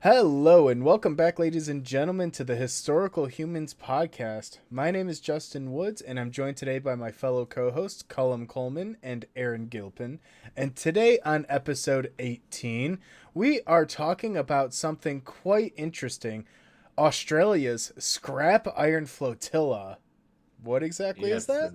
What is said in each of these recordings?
Hello and welcome back, ladies and gentlemen, to the Historical Humans podcast. My name is Justin Woods, and I'm joined today by my fellow co-hosts, Colum Coleman and Aaron Gilpin. And today on episode 18, we are talking about something quite interesting, Australia's scrap iron flotilla. What exactly is that?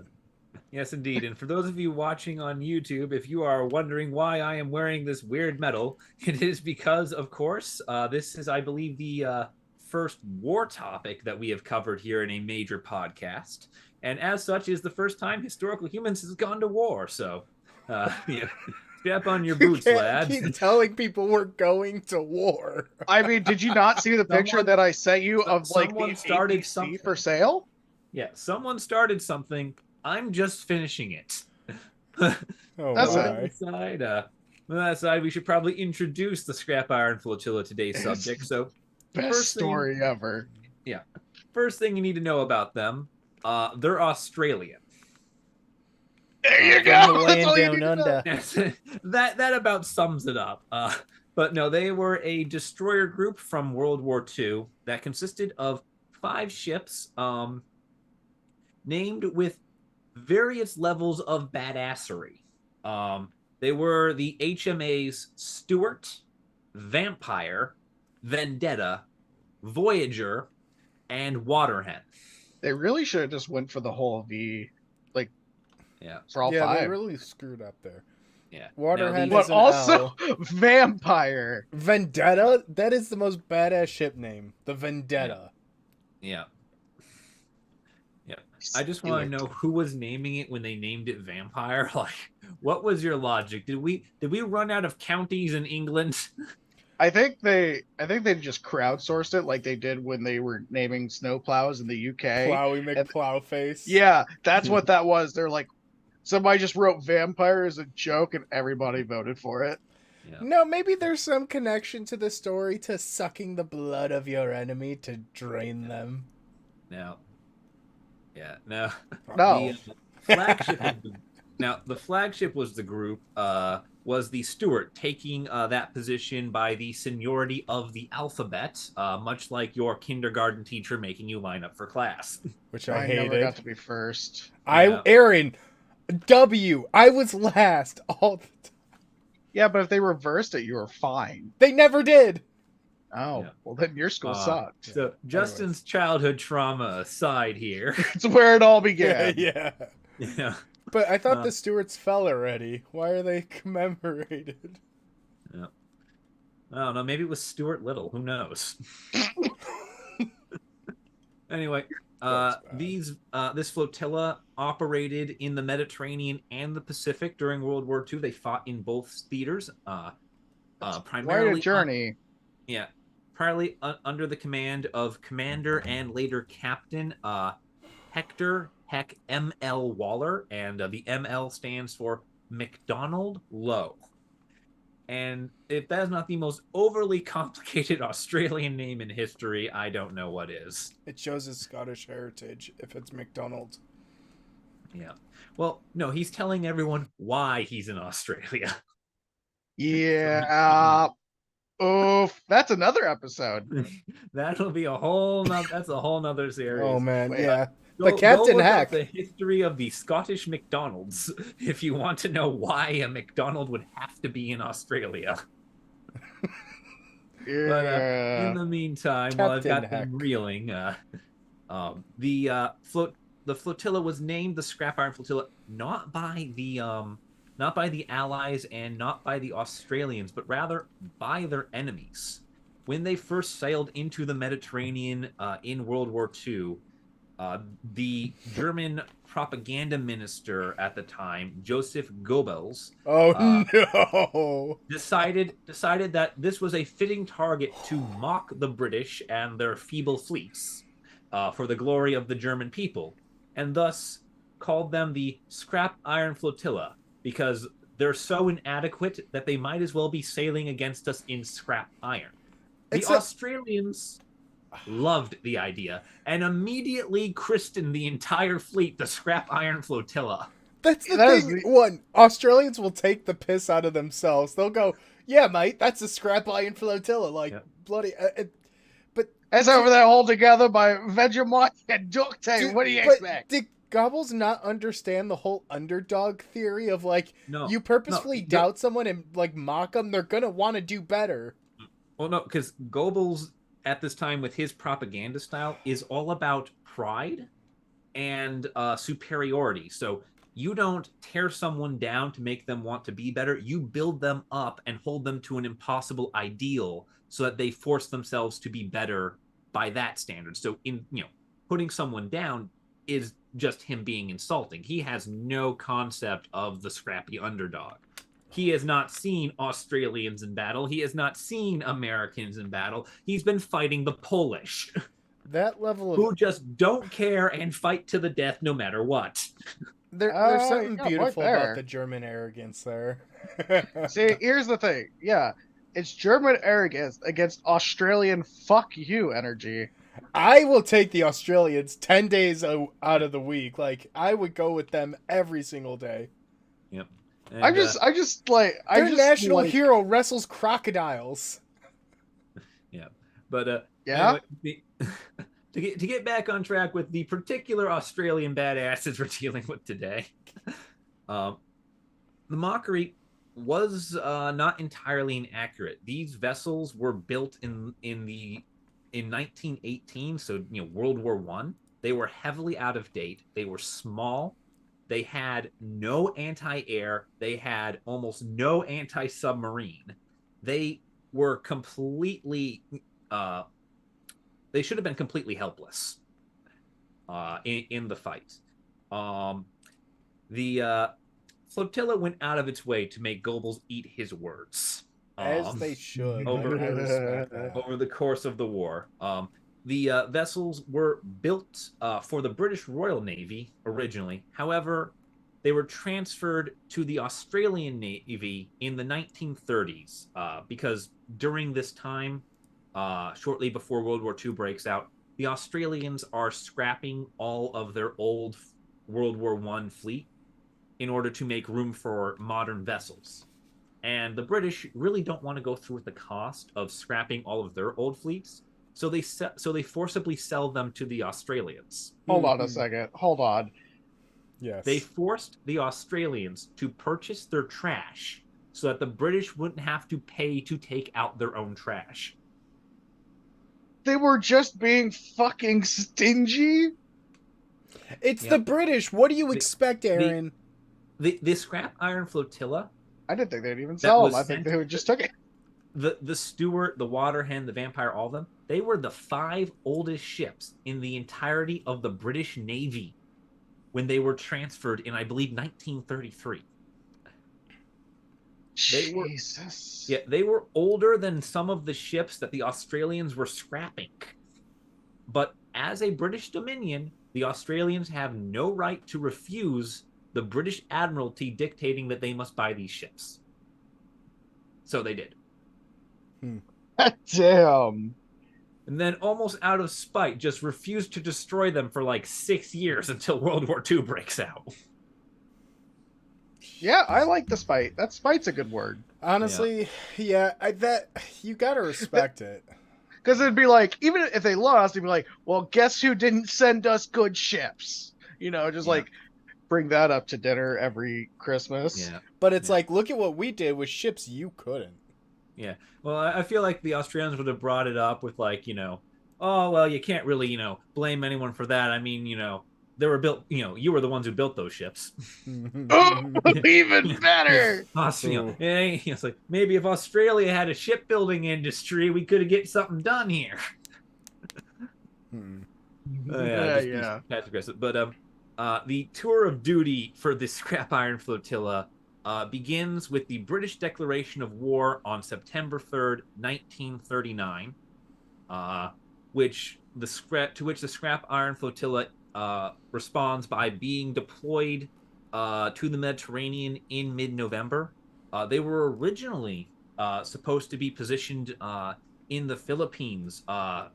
Yes, indeed. And for those of you watching on YouTube, if you are wondering why I am wearing this weird medal, it is because, of course, this is, I believe, the first war topic that we have covered here in a major podcast. And as such, is the first time Historical Humans has gone to war. So, yeah, strap on your boots, lads. Keep telling people we're going to war. I mean, did you not see the picture that I sent you of like someone the started ABC something for sale? Yeah, someone started something. I'm just finishing it. Oh, That's my. on that side, we should probably introduce the scrap iron flotilla today's subject. So, Best story ever. Yeah, first thing you need to know about them, they're Australian. There you From go. the That's land all you down need to know. under. that about sums it up. But no, they were a destroyer group from World War II that consisted of 5 ships, named with various levels of badassery. They were the HMAs Stuart, Vampire, Vendetta, Voyager, and Waterhen. They really should have just went for the whole V, like for all Yeah, they five. really screwed up there. Yeah. Waterhead Now, is But an also L. Vampire. Vendetta? That is the most badass ship name. The Vendetta. Yeah. I just want to know who was naming it when they named it Vampire. Like, what was your logic? Did we run out of counties in England? I think they just crowdsourced it like they did when they were naming snowplows in the UK. Plowy McPlowface. Yeah, that's what that was. They're like, somebody just wrote vampire as a joke and everybody voted for it. Yeah. No, maybe there's some connection to the story to sucking the blood of your enemy to drain them. Now, no. No. The flagship. The flagship was the group. Was the Stuart taking that position by the seniority of the alphabet, much like your kindergarten teacher making you line up for class. Which I hated. never got to be first. Aaron, W. I was last all the time. Yeah, but if they reversed it, you were fine. They never did. Oh, Yeah. well then your school sucked. So Justin's childhood trauma aside here. It's where it all began. Yeah. Yeah. But I thought the Stuarts fell already. Why are they commemorated? Yeah. I don't know. Maybe it was Stuart Little. Who knows? Anyway, this flotilla operated in the Mediterranean and the Pacific during World War II. They fought in both theaters. Primarily Quite a journey. Primarily under the command of Commander and later Captain Hector Heck M.L. Waller, and the M.L. stands for MacDonald Lowe. And if that is not the most overly complicated Australian name in history, I don't know what is. It shows his Scottish heritage if it's McDonald's. Yeah. Well, no, he's telling everyone why he's in Australia. Yeah. Oof. That's another episode. That'll be that's a whole nother series. Oh, man, Wait, yeah. Go But Captain look up Heck. the history of the Scottish McDonald's if you want to know why a McDonald would have to be in Australia. Yeah. But in the meantime, while I've got Captain them reeling, the flotilla was named the Scrap Iron Flotilla not by the Allies and not by the Australians, but rather by their enemies. When they first sailed into the Mediterranean in World War II, the German propaganda minister at the time, Joseph Goebbels, No. decided that this was a fitting target to mock the British and their feeble fleets for the glory of the German people, and thus called them the Scrap Iron Flotilla, because they're so inadequate that they might as well be sailing against us in scrap iron. The Australians loved the idea and immediately christened the entire fleet the Scrap Iron Flotilla. That's the thing. One, Australians will take the piss out of themselves. They'll go, Yeah, mate, that's a scrap iron flotilla. Like, Yep. bloody. But It's over there held together by Vegemite and duct tape. What do you but expect? did Gobbles not understand the whole underdog theory of like No, you no, purposefully doubt someone and like mock them? They're gonna want to do better. well, no, because Goebbels at this time with his propaganda style is all about pride and superiority. So you don't tear someone down to make them want to be better. You build them up and hold them to an impossible ideal so that they force themselves to be better by that standard. So putting someone down is just him being insulting. He has no concept of the scrappy underdog. He has not seen Australians in battle. He has not seen Americans in battle. He's been fighting the Polish. That level of Who just don't care and fight to the death no matter what. there's something yeah, beautiful right about there. the German arrogance there. See, here's the thing. Yeah, it's German arrogance against Australian fuck you energy. I will take the Australians 10 days out of the week. Like, I would go with them every single day. Yep. And, Their national hero wrestles crocodiles. Yeah, but yeah. Anyway, to get back on track with the particular Australian badasses we're dealing with today, the mockery was not entirely inaccurate. These vessels were built in 1918, so World War I. They were heavily out of date. They were small. They had no anti-air. They had almost no anti-submarine. They were completely. They should have been completely helpless in the fight. The flotilla went out of its way to make Goebbels eat his words. As they should. Over, I respect that. over the course of the war. The vessels were built for the British Royal Navy originally. However, they were transferred to the Australian Navy in the 1930s because during this time, shortly before World War II breaks out, the Australians are scrapping all of their old World War I fleet in order to make room for modern vessels. And the British really don't want to go through with the cost of scrapping all of their old fleets. So they forcibly sell them to the Australians. Hold on a second. Hold on. Yes. They forced the Australians to purchase their trash so that the British wouldn't have to pay to take out their own trash. They were just being fucking stingy. It's the British. What do you expect, Aaron? The scrap iron flotilla. I didn't think they'd even sell them. I think they just took it. The Stewart, the Waterhen, the Vampire, all of them, they were the 5 oldest ships in the entirety of the British Navy when they were transferred in, I believe, 1933. Jesus. They were older than some of the ships that the Australians were scrapping. But as a British Dominion, the Australians have no right to refuse the British Admiralty dictating that they must buy these ships. So they did. Damn. And then, almost out of spite, just refused to destroy them for like 6 years until World War II breaks out. Yeah, I like the spite. That spite's a good word. Honestly, that you gotta respect it. Because it'd be like, even if they lost, it'd be like, well, guess who didn't send us good ships? Like bring that up to dinner every Christmas. Yeah. But it's like, look at what we did with ships you couldn't. Yeah. Well, I feel like the Australians would have brought it up with like, oh, well, you can't really, blame anyone for that. I mean, they were built, you were the ones who built those ships. Oh, even better. It's like, maybe if Australia had a shipbuilding industry, we could have get something done here. Yeah. That's aggressive. But the tour of duty for the scrap iron flotilla begins with the British declaration of war on September 3rd, 1939, to which the scrap iron flotilla responds by being deployed to the Mediterranean in mid-November. They were originally supposed to be positioned in the Philippines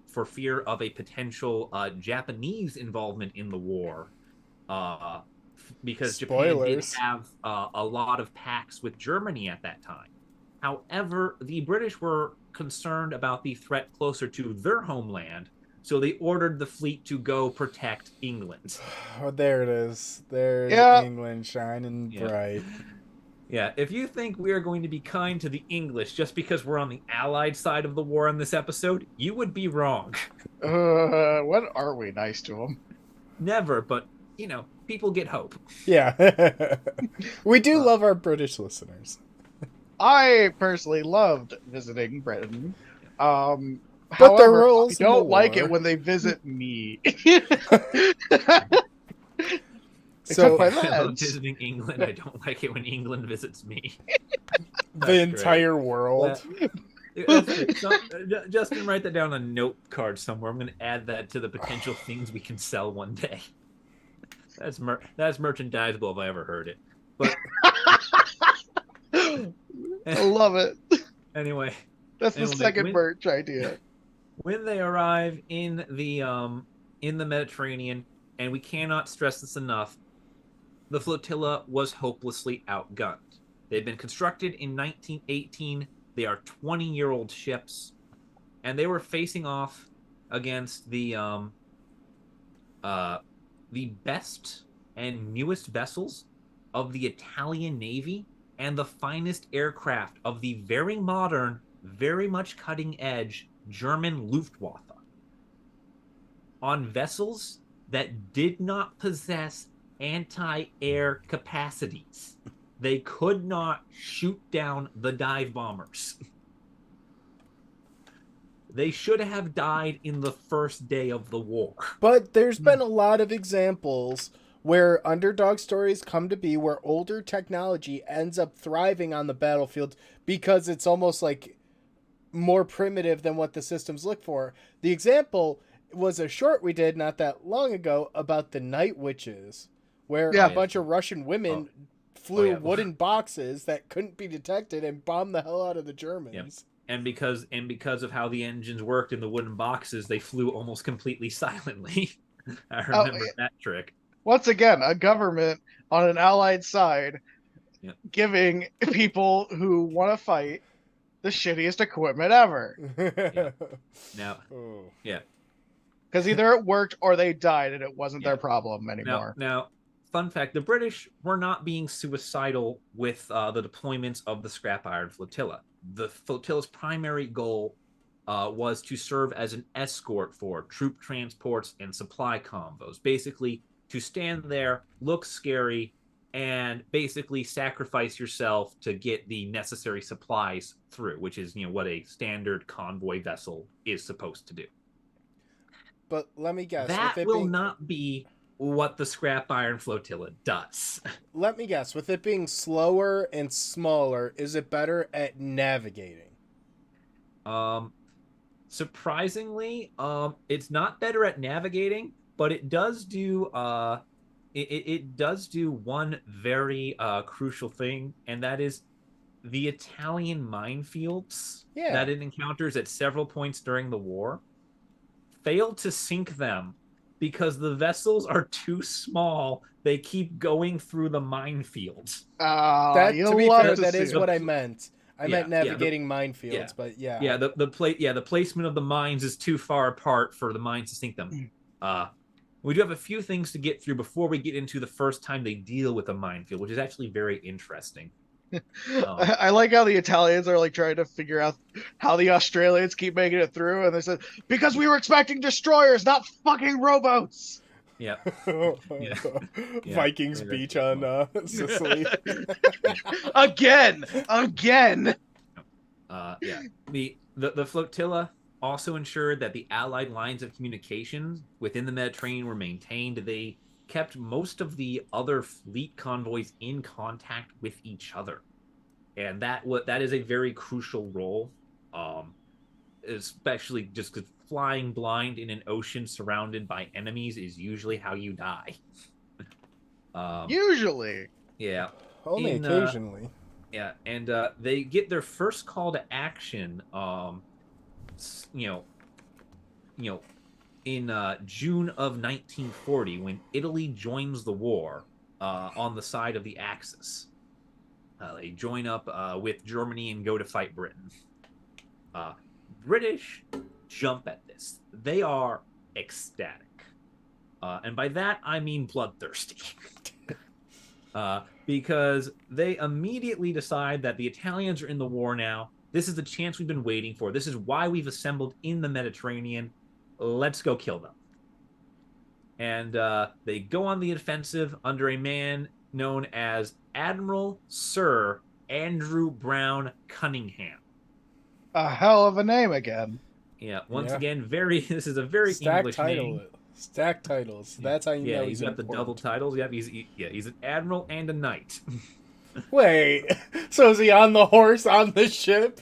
for fear of a potential Japanese involvement in the war. Because Spoilers. Japan did have a lot of pacts with Germany at that time. However, the British were concerned about the threat closer to their homeland, so they ordered the fleet to go protect England. Oh, there it is. There's Yeah. England shining Yeah. bright. Yeah, if you think we are going to be kind to the English just because we're on the Allied side of the war in this episode, you would be wrong. When are we nice to them? Never, but, people get hope. Yeah. We do love our British listeners. I personally loved visiting Britain. But the However, rules I in the don't like war. it when they visit me. So my I love meds. visiting England. I don't like it when England visits me. the entire world. That's great. So, Justin, write that down on a note card somewhere. I'm going to add that to the potential things we can sell one day. That's merchandisable if I ever heard it. But I love it. anyway, That's the second merch idea. when they arrive in the Mediterranean, and we cannot stress this enough, the flotilla was hopelessly outgunned. They've been constructed in 1918. They are 20-year-old ships, and they were facing off against the best and newest vessels of the Italian Navy and the finest aircraft of the very modern, very much cutting edge German Luftwaffe on vessels that did not possess anti-air capacities. They could not shoot down the dive bombers. They should have died in the first day of the war. But there's been a lot of examples where underdog stories come to be where older technology ends up thriving on the battlefield because it's almost like more primitive than what the systems look for. The example was a short we did not that long ago about the Night Witches, where a bunch of Russian women flew wooden boxes that couldn't be detected and bombed the hell out of the Germans. Yep. And because of how the engines worked in the wooden boxes, they flew almost completely silently. I remember that trick. Once again, a government on an allied side giving people who want to fight the shittiest equipment ever. Now, because either it worked or they died and it wasn't their problem anymore. Now, fun fact, the British were not being suicidal with the deployments of the scrap iron flotilla. The flotilla's primary goal was to serve as an escort for troop transports and supply convoys. Basically, to stand there, look scary, and basically sacrifice yourself to get the necessary supplies through, which is what a standard convoy vessel is supposed to do. But let me guess. That will not be what the scrap iron flotilla does. Let me guess. With it being slower and smaller, is it better at navigating? Surprisingly, it's not better at navigating, but it does do it does do one very crucial thing, and that is the Italian minefields that it encounters at several points during the war failed to sink them because the vessels are too small. They keep going through the minefields. To be fair, that is what I meant. I meant navigating minefields, but the placement of the mines is too far apart for the mines to sink them. We do have a few things to get through before we get into the first time they deal with a minefield, which is actually very interesting. I like how the Italians are like trying to figure out how the Australians keep making it through, and they said because we were expecting destroyers, not fucking rowboats. Yeah. Vikings Beach on Sicily. Again. The flotilla also ensured that the Allied lines of communication within the Mediterranean were maintained. They kept most of the other fleet convoys in contact with each other, and that is a very crucial role, especially just because flying blind in an ocean surrounded by enemies is usually how you die. Usually, only occasionally. And they get their first call to action, in June of 1940, when Italy joins the war on the side of the Axis. They join up with Germany and go to fight Britain. British jump at this. They are ecstatic. And by that, I mean bloodthirsty. Because they immediately decide that the Italians are in the war now. This is the chance we've been waiting for. This is why we've assembled in the Mediterranean. Let's go kill them. And they go on the offensive under a man known as Admiral Sir Andrew Brown Cunningham. A hell of a name again. Yeah, once again, this is a very English name. Stacked titles. That's how you know he's got the double titles. Yep, he's an admiral and a knight. Wait, so is he on the horse on the ship?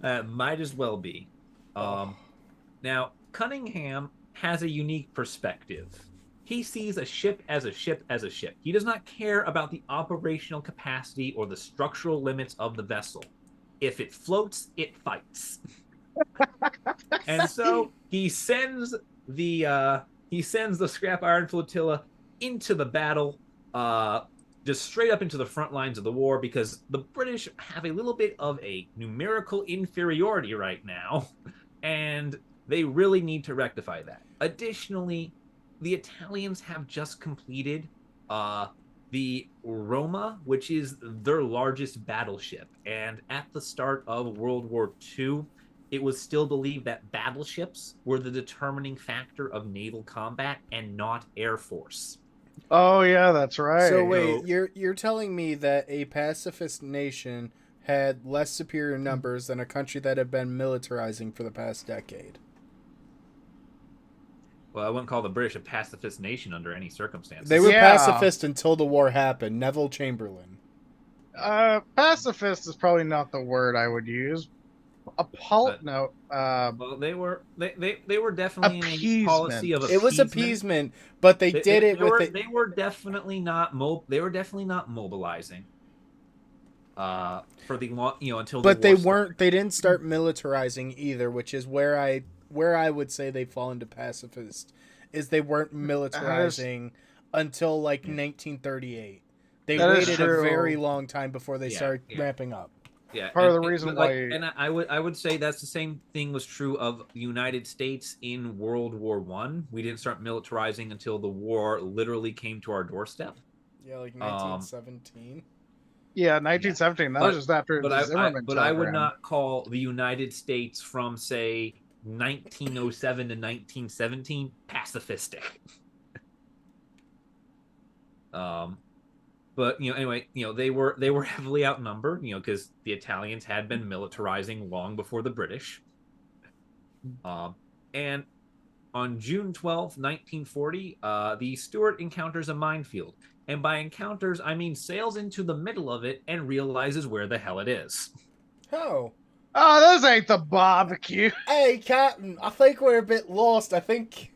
Might as well be. Now, Cunningham has a unique perspective. He sees a ship as a ship as a ship. He does not care about the operational capacity or the structural limits of the vessel. If it floats, it fights. And so he sends the scrap iron flotilla into the battle, just straight up into the front lines of the war, because the British have a little bit of a numerical inferiority right now, and they really need to rectify that. Additionally, the Italians have just completed the Roma, which is their largest battleship, and at the start of World War II, it was still believed that battleships were the determining factor of naval combat and not air force. Oh yeah, that's right. So wait, you're telling me that a pacifist nation had less superior numbers than a country that had been militarizing for the past decade? Well, I wouldn't call the British a pacifist nation under any circumstances. They were pacifist until the war happened. Neville Chamberlain. Pacifist is probably not the word I would use. Well, they were definitely in a policy of appeasement. It was appeasement, but they did it with it. They were definitely not mobilizing. For the long, until. But they weren't. They didn't start militarizing either, which is where I would say they fall into pacifist. Is they weren't militarizing until like 1938. They waited a very long time before they started ramping up. Yeah, part of the reason why. And I would say that's the same thing was true of the United States in World War One. We didn't start militarizing until the war literally came to our doorstep. Yeah, like 1917. Yeah, 1917. That was just after the Zimmerman. But I would not call the United States from say 1907 to 1917 pacifistic. But anyway, they were heavily outnumbered, because the Italians had been militarizing long before the British. And on June 12th, 1940, the Stuart encounters a minefield. And by encounters, I mean sails into the middle of it and realizes where the hell it is. Oh, this ain't the barbecue. Hey, Captain, I think we're a bit lost. I think.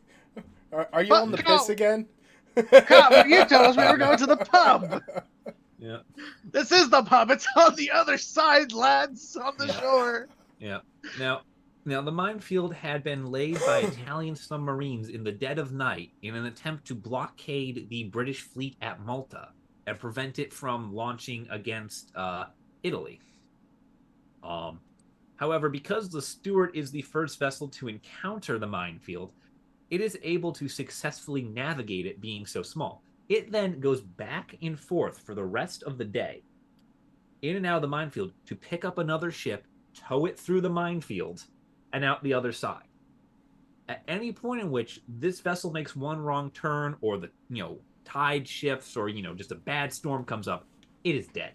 Are you on the piss again? Captain, you told us we were going to the pub. Yeah. This is the pub. It's on the other side, lads, on the shore. Yeah. Now the minefield had been laid by Italian submarines in the dead of night in an attempt to blockade the British fleet at Malta and prevent it from launching against Italy. However, because the Stuart is the first vessel to encounter the minefield, it is able to successfully navigate it being so small. It then goes back and forth for the rest of the day, in and out of the minefield, to pick up another ship, tow it through the minefield, and out the other side. At any point in which this vessel makes one wrong turn, or the tide shifts, or just a bad storm comes up, it is dead.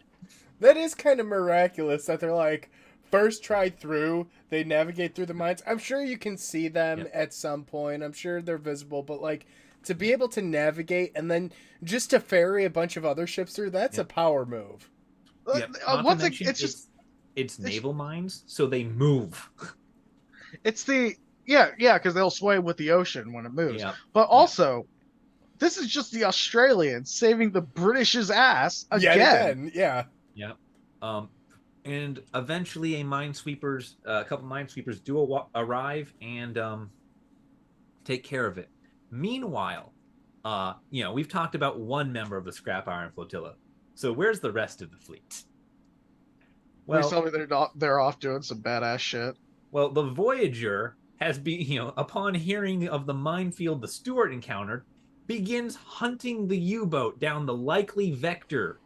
That is kind of miraculous that they're like, first try through, they navigate through the mines. I'm sure you can see them at some point. I'm sure they're visible, but like to be able to navigate and then just to ferry a bunch of other ships through, that's a power move. It's naval mines, so they move. It's because they'll sway with the ocean when it moves. Yeah. But also, this is just the Australians saving the British's ass again. Yeah. And eventually, a couple minesweepers do arrive and take care of it. Meanwhile, we've talked about one member of the scrap iron flotilla. So where's the rest of the fleet? Please Well, tell me they're off doing some badass shit. well, the Voyager has been, upon hearing of the minefield the Stewart encountered, begins hunting the U-boat down the likely vector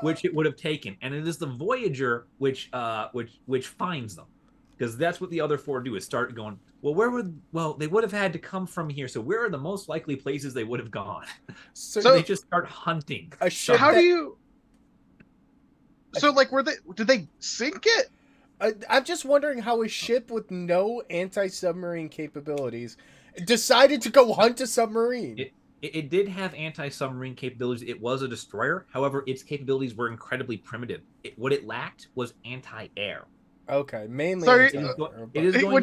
which it would have taken, and it is the Voyager which finds them, because that's what the other four do, is start going, well, they would have had to come from here, so where are the most likely places they would have gone? So they just start hunting. So how do you? So like, did they sink it? I'm just wondering how a ship with no anti-submarine capabilities decided to go hunt a submarine. It did have anti-submarine capabilities. It was a destroyer. However, its capabilities were incredibly primitive. What it lacked was anti-air. Okay, mainly. Sorry, it is going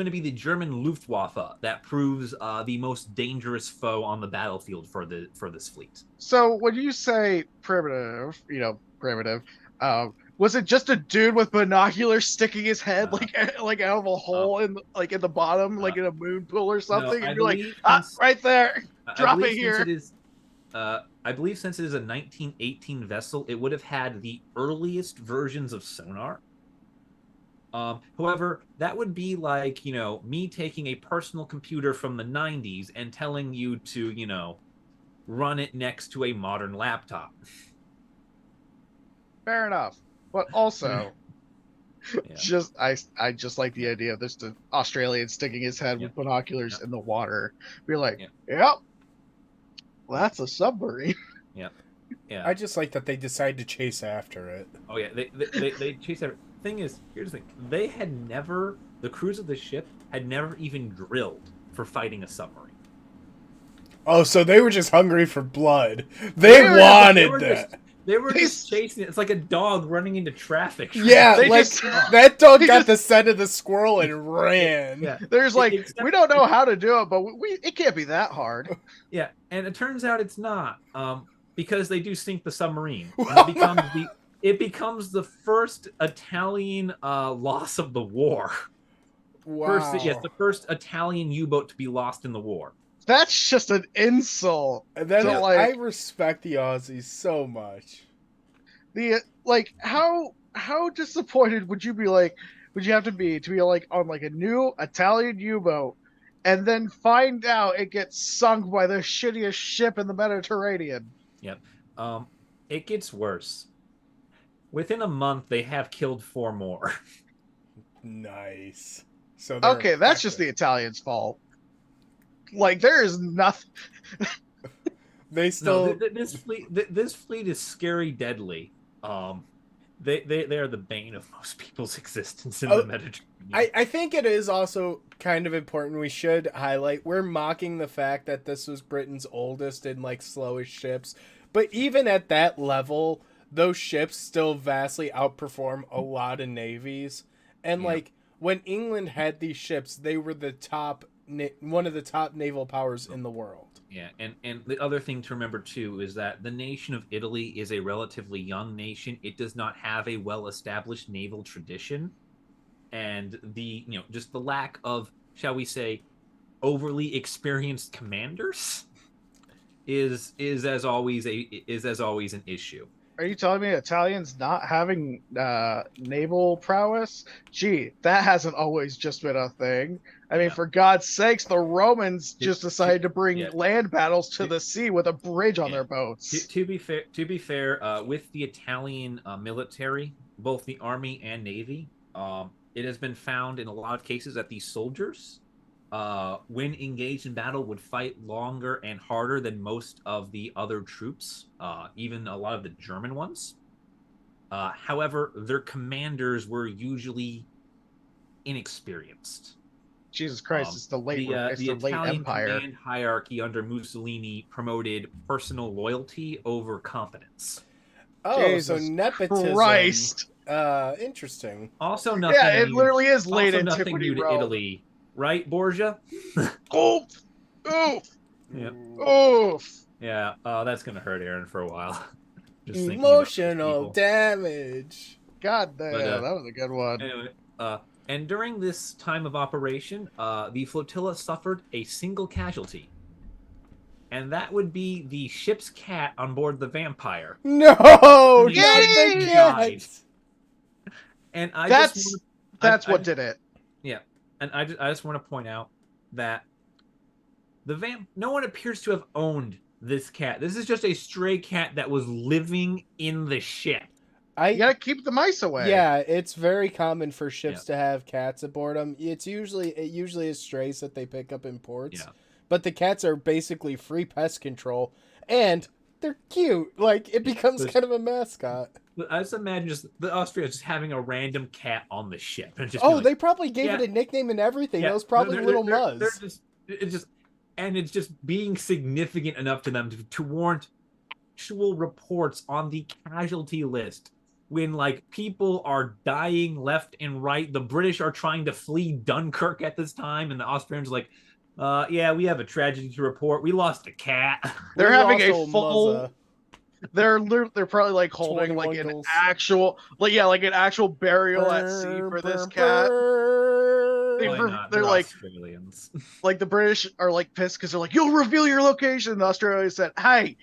to be the German Luftwaffe that proves the most dangerous foe on the battlefield for this fleet. So when you say primitive, was it just a dude with binoculars sticking his head like out of a hole in the bottom, like in a moon pool or something, and you're like, right there, drop it here? I believe since it is a 1918 vessel, it would have had the earliest versions of sonar. However, that would be like, me taking a personal computer from the 90s and telling you to, run it next to a modern laptop. Fair enough. But also, yeah. I just like the idea of this Australian sticking his head with binoculars in the water. We're like, yep, well, that's a submarine. Yeah. Yeah. I just like that they decide to chase after it. Oh yeah, they chase after. Thing is, here's the thing: the crews of the ship had never even drilled for fighting a submarine. Oh, so they were just hungry for blood. They wanted that. They were just chasing it. It's like a dog running into traffic. Yeah, that dog got the scent of the squirrel and ran. Yeah. There's we don't know how to do it, but it can't be that hard. Yeah, and it turns out it's not, because they do sink the submarine. And it becomes the first Italian loss of the war. Wow. The first Italian U-boat to be lost in the war. That's just an insult. I respect the Aussies so much. How disappointed would you be? Would you have to be on a new Italian U-boat, and then find out it gets sunk by the shittiest ship in the Mediterranean? Yep. It gets worse. Within a month, they have killed 4 more. Nice. So okay, that's just the Italians' fault. There is nothing. They still. No, this fleet is scary, deadly. They are the bane of most people's existence in the Mediterranean. I think it is also kind of important. We should highlight, we're mocking the fact that this was Britain's oldest and slowest ships, but even at that level, those ships still vastly outperform a lot of navies. And when England had these ships, they were one of the top naval powers in the world. Yeah, and the other thing to remember too is that the nation of Italy is a relatively young nation. It does not have a well-established naval tradition, and just the lack of, shall we say, overly experienced commanders is as always an issue. Are you telling me Italians not having naval prowess? Gee, that hasn't always just been a thing. I mean, for God's sakes, the Romans just decided to bring land battles to the sea with a bridge on their boats. To be fair, with the Italian military, both the army and navy, it has been found in a lot of cases that these soldiers, when engaged in battle, would fight longer and harder than most of the other troops, even a lot of the German ones. However, their commanders were usually inexperienced. Jesus Christ, it's the late Italian Empire. Command hierarchy under Mussolini promoted personal loyalty over competence. Oh, Jesus so nepotism. Christ. Interesting. Also, nothing. Yeah, it literally is late antiquity. Nothing new to Italy, right, Borgia? Oof. Oof. Yeah. Oof. Yeah. That's gonna hurt Aaron for a while. Just emotional damage. God damn, that was a good one. Anyway, and during this time of operation, the flotilla suffered a single casualty. and that would be the ship's cat on board the Vampire. No, not Yay! the cat. And I that's what did it. Yeah, and I just want to point out that no one appears to have owned this cat. This is just a stray cat that was living in the ship. You gotta keep the mice away. Yeah, it's very common for ships to have cats aboard them. It usually is strays that they pick up in ports. Yeah. But the cats are basically free pest control, and they're cute. Like, it becomes kind of a mascot. I just imagine just the Austrians just having a random cat on the ship. And just they probably gave it a nickname and everything. It was probably Little Muzz. It's just being significant enough to them to warrant actual reports on the casualty list. When, like, people are dying left and right. The British are trying to flee Dunkirk at this time, and the Austrians are like, yeah, we have a tragedy to report. We lost a cat. They're having a full... They're probably, like, holding, like, an actual... like an actual burial at sea for this cat. They're like... Australians. Like, the British are, like, pissed because they're like, you'll reveal your location. And Australia said, hey...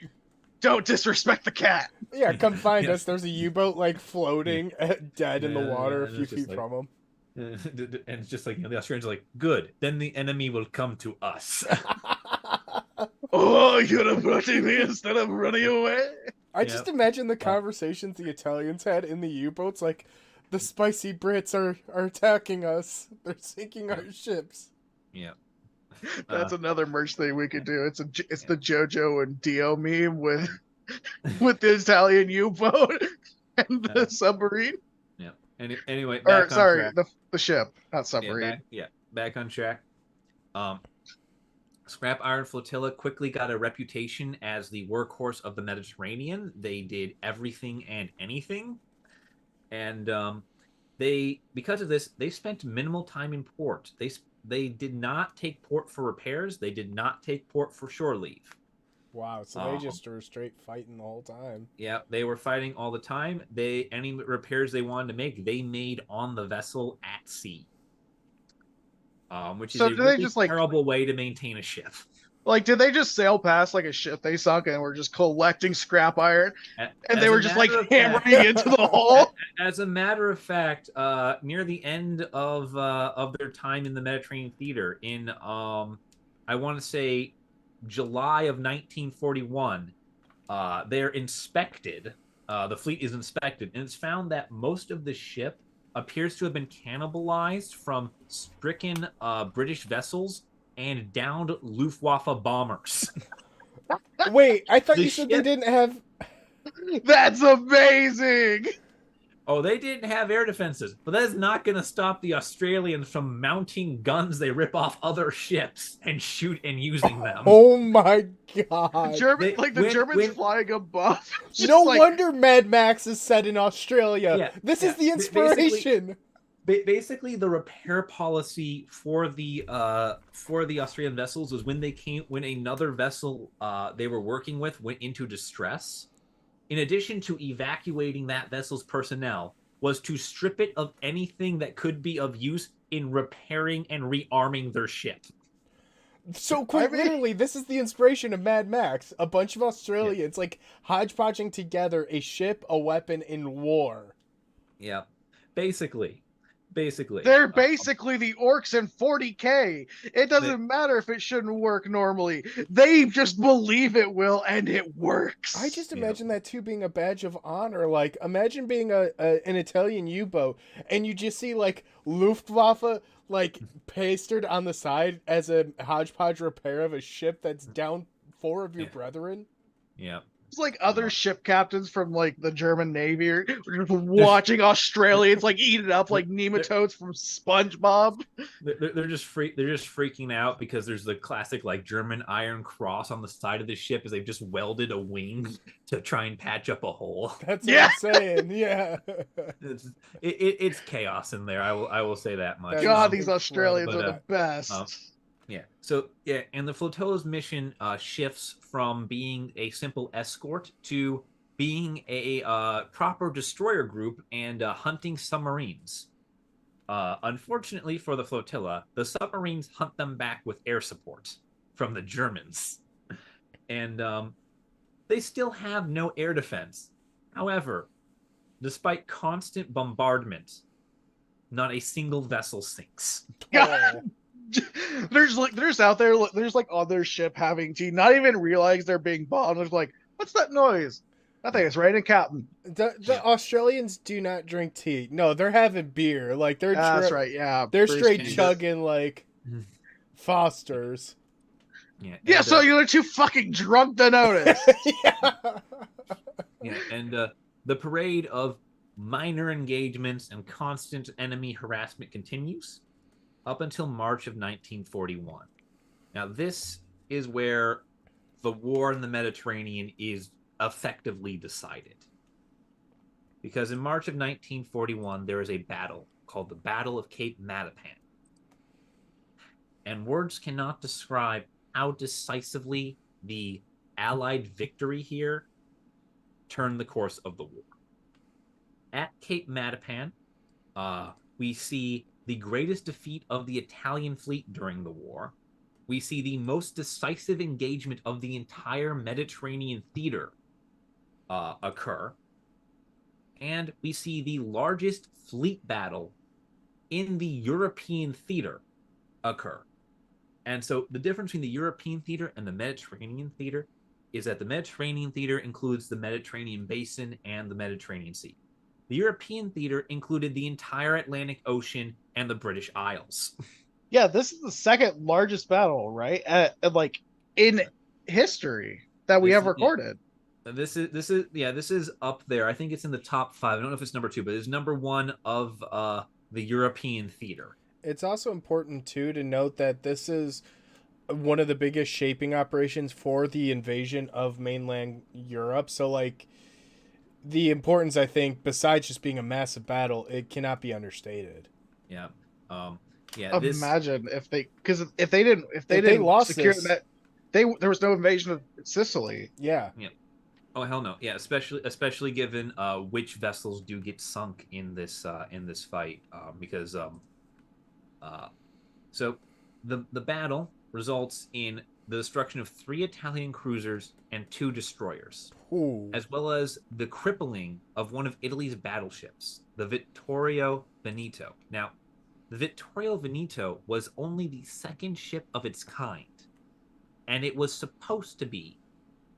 don't disrespect the cat. Yeah, come find us. There's a U-boat like floating dead in the water a few feet from them. And it's just like, the Australians are like, good, then the enemy will come to us. Oh, you could have brought him here instead of running away. I just imagine the conversations the Italians had in the U-boats, like, the spicy Brits are attacking us. They're sinking our ships. Yeah. That's another merch thing we could do. It's the JoJo and Dio meme with the Italian U-boat and the submarine. Yeah. Anyway, the ship, not submarine. Back on track. Scrap Iron Flotilla quickly got a reputation as the workhorse of the Mediterranean. They did everything and anything, and because of this, they spent minimal time in port. They did not take port for repairs. They did not take port for shore leave. Wow, so they just were straight fighting the whole time. Yeah, they were fighting all the time. Any repairs they wanted to make, they made on the vessel at sea. Which is a really terrible way to maintain a ship. Like, did they just sail past like a ship they sunk and were just collecting scrap iron, and they were just like hammering into the hull? As a matter of fact, near the end of their time in the Mediterranean theater, in I want to say July of 1941, they're inspected. The fleet is inspected, and it's found that most of the ship appears to have been cannibalized from stricken British vessels and downed Luftwaffe bombers. Wait, I thought you said they didn't have... That's amazing! Oh, they didn't have air defenses, but that is not going to stop the Australians from mounting guns they rip off other ships and shoot and using them. Oh my god. The Germans flying above. No wonder Mad Max is set in Australia. Yeah, this is the inspiration. Basically, the repair policy for the Australian vessels was when another vessel they were working with went into distress. In addition to evacuating that vessel's personnel, was to strip it of anything that could be of use in repairing and rearming their ship. So quite literally, this is the inspiration of Mad Max. A bunch of Australians like hodgepodging together a ship, a weapon in war. Yeah, basically. They're basically the orcs in 40K. It doesn't matter if it shouldn't work normally. They just believe it will, and it works. I just imagine that too being a badge of honor. Like, imagine being an Italian U-boat, and you just see like Luftwaffe like pasted on the side as a hodgepodge repair of a ship that's down 4 of your brethren. Yeah. It's like other ship captains from like the German Navy are just watching Australians like eat it up like nematodes from SpongeBob. They're just freaking out because there's the classic like German Iron Cross on the side of the ship as they've just welded a wing to try and patch up a hole. That's what I'm saying. Yeah, it's chaos in there. I will say that much. God, these Australians are the best. And the flotilla's mission shifts from being a simple escort to being a proper destroyer group and hunting submarines. Unfortunately for the flotilla, the submarines hunt them back with air support from the Germans. And they still have no air defense. However, despite constant bombardment, not a single vessel sinks. God, there's out there, there's like on their ship having tea, not even realize they're being bombed. There's like, what's that noise? I think it's raining, Captain. The Australians do not drink tea. No, they're having beer. Like That's right. Yeah, they're Bruce straight Lee. chugging like Fosters. Yeah, so you're too fucking drunk to notice. Yeah, and the parade of minor engagements and constant enemy harassment continues up until March of 1941. Now, this is where the war in the Mediterranean is effectively decided. Because in March of 1941, there is a battle called the Battle of Cape Matapan. And words cannot describe how decisively the Allied victory here turned the course of the war. At Cape Matapan, we see the greatest defeat of the Italian fleet during the war. We see the most decisive engagement of the entire Mediterranean theater occur. And we see the largest fleet battle in the European theater occur. And so the difference between the European theater and the Mediterranean theater is that the Mediterranean theater includes the Mediterranean basin and the Mediterranean Sea. The European theater included the entire Atlantic Ocean and the British Isles. Yeah, this is the second largest battle, right? Like in history that we have recorded. This is up there. I think it's in the top 5. I don't know if it's number 2, but it's number 1 of the European theater. It's also important too to note that this is one of the biggest shaping operations for the invasion of mainland Europe. So like the importance, I think, besides just being a massive battle, it cannot be understated. Yeah. Imagine if they didn't lost secure this, that, there was no invasion of Sicily. Yeah. Oh hell no. Yeah, especially given which vessels do get sunk in this fight, because so the battle results in the destruction of 3 Italian cruisers and 2 destroyers. Ooh. As well as the crippling of one of Italy's battleships, the Vittorio Veneto. Now, the Vittorio Veneto was only the 2nd ship of its kind, and it was supposed to be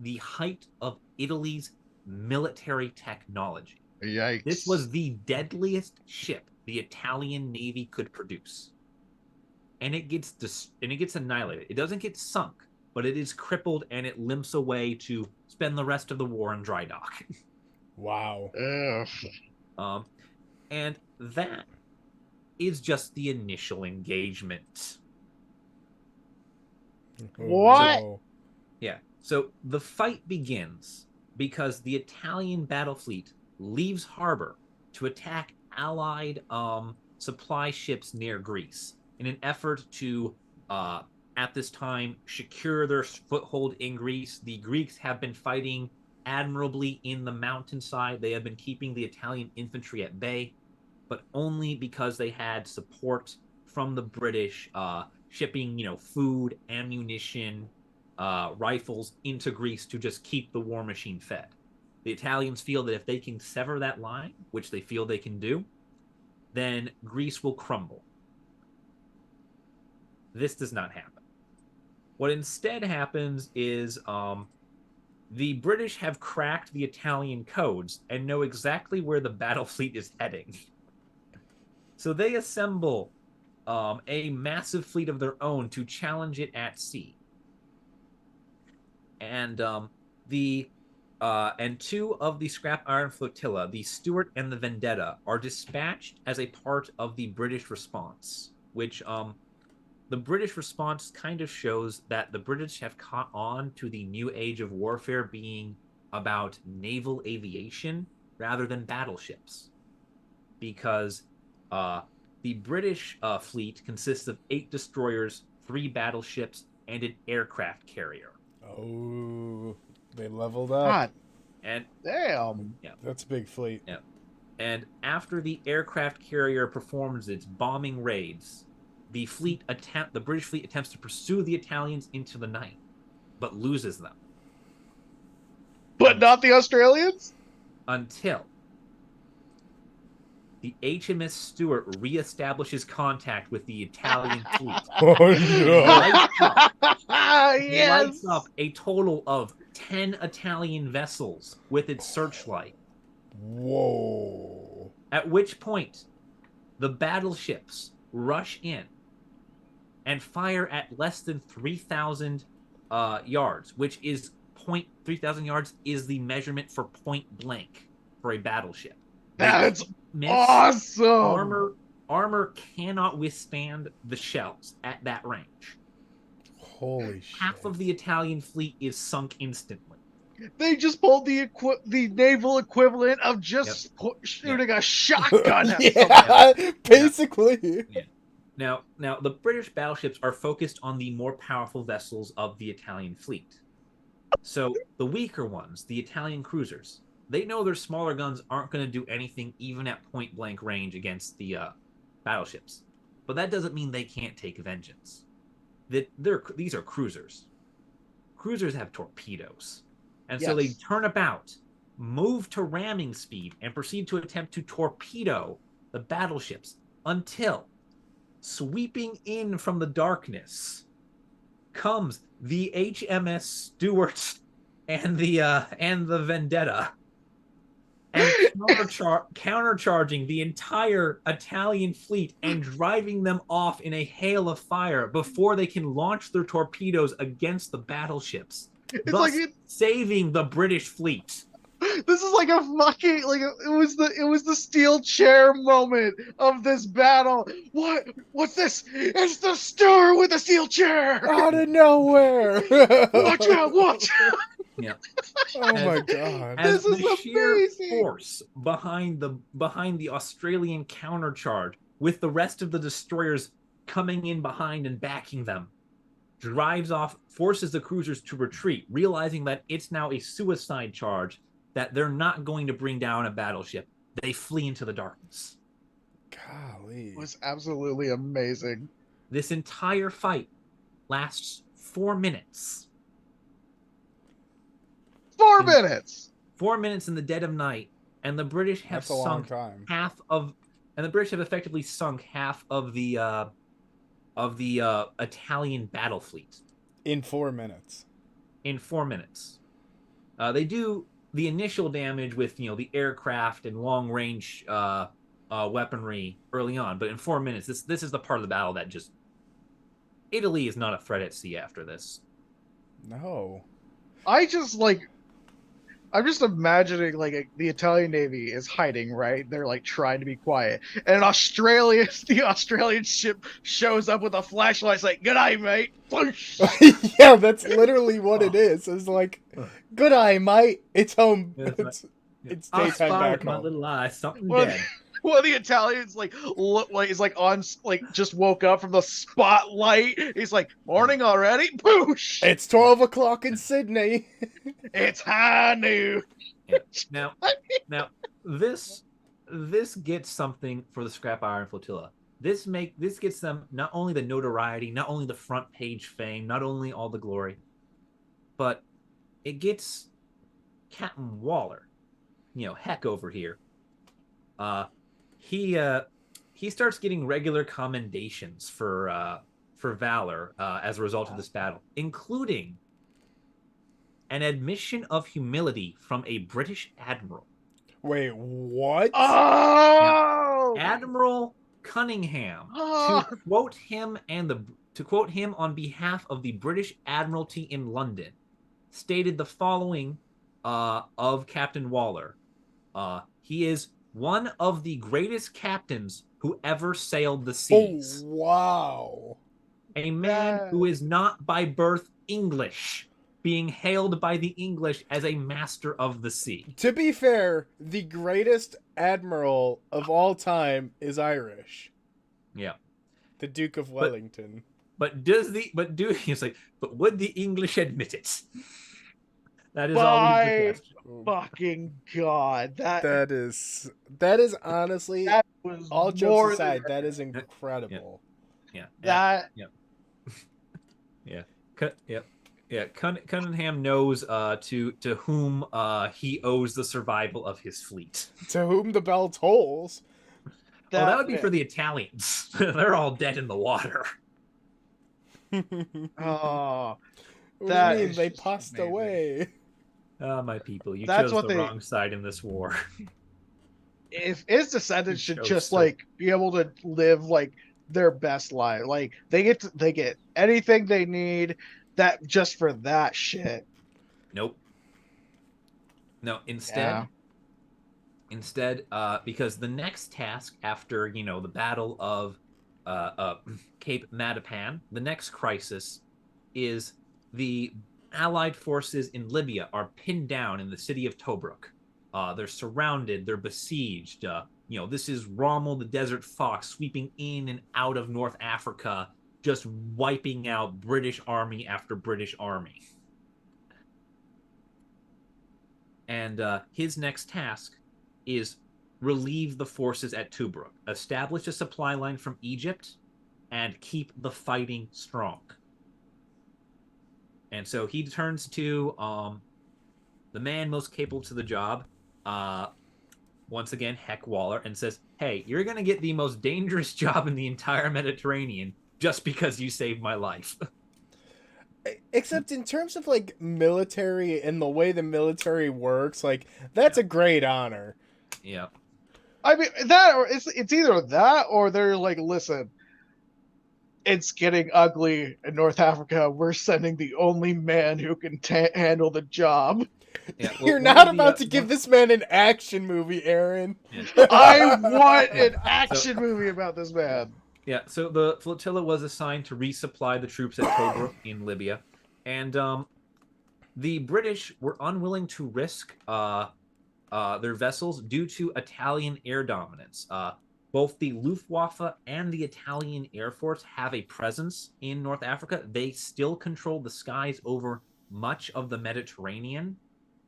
the height of Italy's military technology. Yikes. This was the deadliest ship the Italian Navy could produce. And it gets annihilated. It doesn't get sunk, but it is crippled and it limps away to spend the rest of the war in dry dock. Wow. And that is just the initial engagement. What? So the fight begins because the Italian battle fleet leaves harbor to attack Allied supply ships near Greece in an effort to, at this time, secure their foothold in Greece. The Greeks have been fighting admirably in the mountainside. They have been keeping the Italian infantry at bay, but only because they had support from the British, shipping, food, ammunition, rifles into Greece to just keep the war machine fed. The Italians feel that if they can sever that line, which they feel they can do, then Greece will crumble. This does not happen. What instead happens is the British have cracked the Italian codes and know exactly where the battle fleet is heading. So they assemble a massive fleet of their own to challenge it at sea. And and 2 of the scrap iron flotilla, the Stuart and the Vendetta, are dispatched as a part of the British response, which the British response kind of shows that the British have caught on to the new age of warfare being about naval aviation rather than battleships. Because the British fleet consists of 8 destroyers, 3 battleships, and an aircraft carrier. Oh, they leveled up. God. And damn. Yeah. That's a big fleet. Yeah. And after the aircraft carrier performs its bombing raids, the British fleet attempts to pursue the Italians into the night, but loses them. But not the Australians? Until the HMS Stuart reestablishes contact with the Italian fleet. Oh no! Yes. Lights up a total of 10 Italian vessels with its searchlight. Whoa. At which point, the battleships rush in and fire at less than 3,000 yards, which is 3,000 yards is the measurement for point blank for a battleship. That's awesome. Armor cannot withstand the shells at that range. Holy shit. Half of the Italian fleet is sunk instantly. They just pulled the naval equivalent of just shooting a shotgun at yeah, basically. Yeah. Now, the British battleships are focused on the more powerful vessels of the Italian fleet. So the weaker ones, the Italian cruisers, they know their smaller guns aren't going to do anything even at point blank range against the battleships. But that doesn't mean they can't take vengeance. These are cruisers. Cruisers have torpedoes. And so they turn about, move to ramming speed, and proceed to attempt to torpedo the battleships until, sweeping in from the darkness, comes the HMS Stuart and the Vendetta, and countercharging the entire Italian fleet and driving them off in a hail of fire before they can launch their torpedoes against the battleships, thus saving the British fleet. This is like a fucking it was the steel chair moment of this battle. What's this? It's the Stuart with the steel chair out of nowhere. Watch out! Yeah. Oh my god! As this is sheer force behind the Australian countercharge, with the rest of the destroyers coming in behind and backing them, drives off, forces the cruisers to retreat, realizing that it's now a suicide charge, that they're not going to bring down a battleship. They flee into the darkness. Golly. It was absolutely amazing. This entire fight lasts 4 minutes. 4 minutes. 4 minutes in the dead of night, and the British have sunk the British have effectively sunk half of the Italian battle fleet in 4 minutes. In 4 minutes, they do the initial damage with the aircraft and long range weaponry early on, but in 4 minutes, this is the part of the battle that just Italy is not a threat at sea after this. No, I'm just imagining the Italian Navy is hiding, right? They're trying to be quiet, and the Australian ship shows up with a flashlight. It's like, "Good eye, mate." Yeah, that's literally what it is. It's like, "Good eye, mate. It's home. It's daytime back home." My little eye, something dead. Well, the Italian's he's on just woke up from the spotlight. He's like, "Morning already? Boosh! It's 12 o'clock in Sydney. It's high noon." Yeah. Now, this gets something for the Scrap Iron Flotilla. This gets them not only the notoriety, not only the front page fame, not only all the glory, but it gets Captain Waller, heck over here. He starts getting regular commendations for valor as a result of this battle, including an admission of humility from a British admiral. Wait, what? Oh, yeah. Admiral Cunningham, to quote him on behalf of the British Admiralty in London, stated the following of Captain Waller: he is one of the greatest captains who ever sailed the seas. Oh, wow. A man who is not by birth English, being hailed by the English as a master of the sea. To be fair, the greatest admiral of all time is Irish. Yeah. The Duke of Wellington. But would the English admit it? That is always the question. Fucking God. That is honestly, all jokes aside, that is incredible. Yeah. That. Yeah. Yeah. Yeah, Cunningham knows to whom he owes the survival of his fleet. To whom the bell tolls. Oh, that would be for the Italians. They're all dead in the water. Oh, What do you that mean? is They just passed amazing. away. Ah, my people, you That's chose what the wrong side in this war. if his You descendants should chose just so. like be able to live like their best life. Like they get anything they need that just for that shit. Nope. No, Yeah. because the next task after the Battle of Cape Matapan, the next crisis is the Allied forces in Libya are pinned down in the city of Tobruk. They're surrounded, they're besieged. This is Rommel the Desert Fox sweeping in and out of North Africa, just wiping out British army after British army. And his next task is relieve the forces at Tobruk, establish a supply line from Egypt, and keep the fighting strong. And so he turns to the man most capable to the job, uh, once again, Heck Waller, and says, "Hey, you're going to get the most dangerous job in the entire Mediterranean just because you saved my life." Except in terms of like military and the way the military works, like that's Yeah. a great honor. Yeah. I mean that, or it's either that or they're like, listen, it's getting ugly in North Africa. We're sending the only man who can handle the job. Yeah. Well, You're not about to give this man an action movie, Aaron. Yeah. I want Yeah. an action movie about this man. Yeah, so the flotilla was assigned to resupply the troops at Tobruk in Libya, and the British were unwilling to risk their vessels due to Italian air dominance. Both the Luftwaffe and the Italian Air Force have a presence in North Africa. They still control the skies over much of the Mediterranean.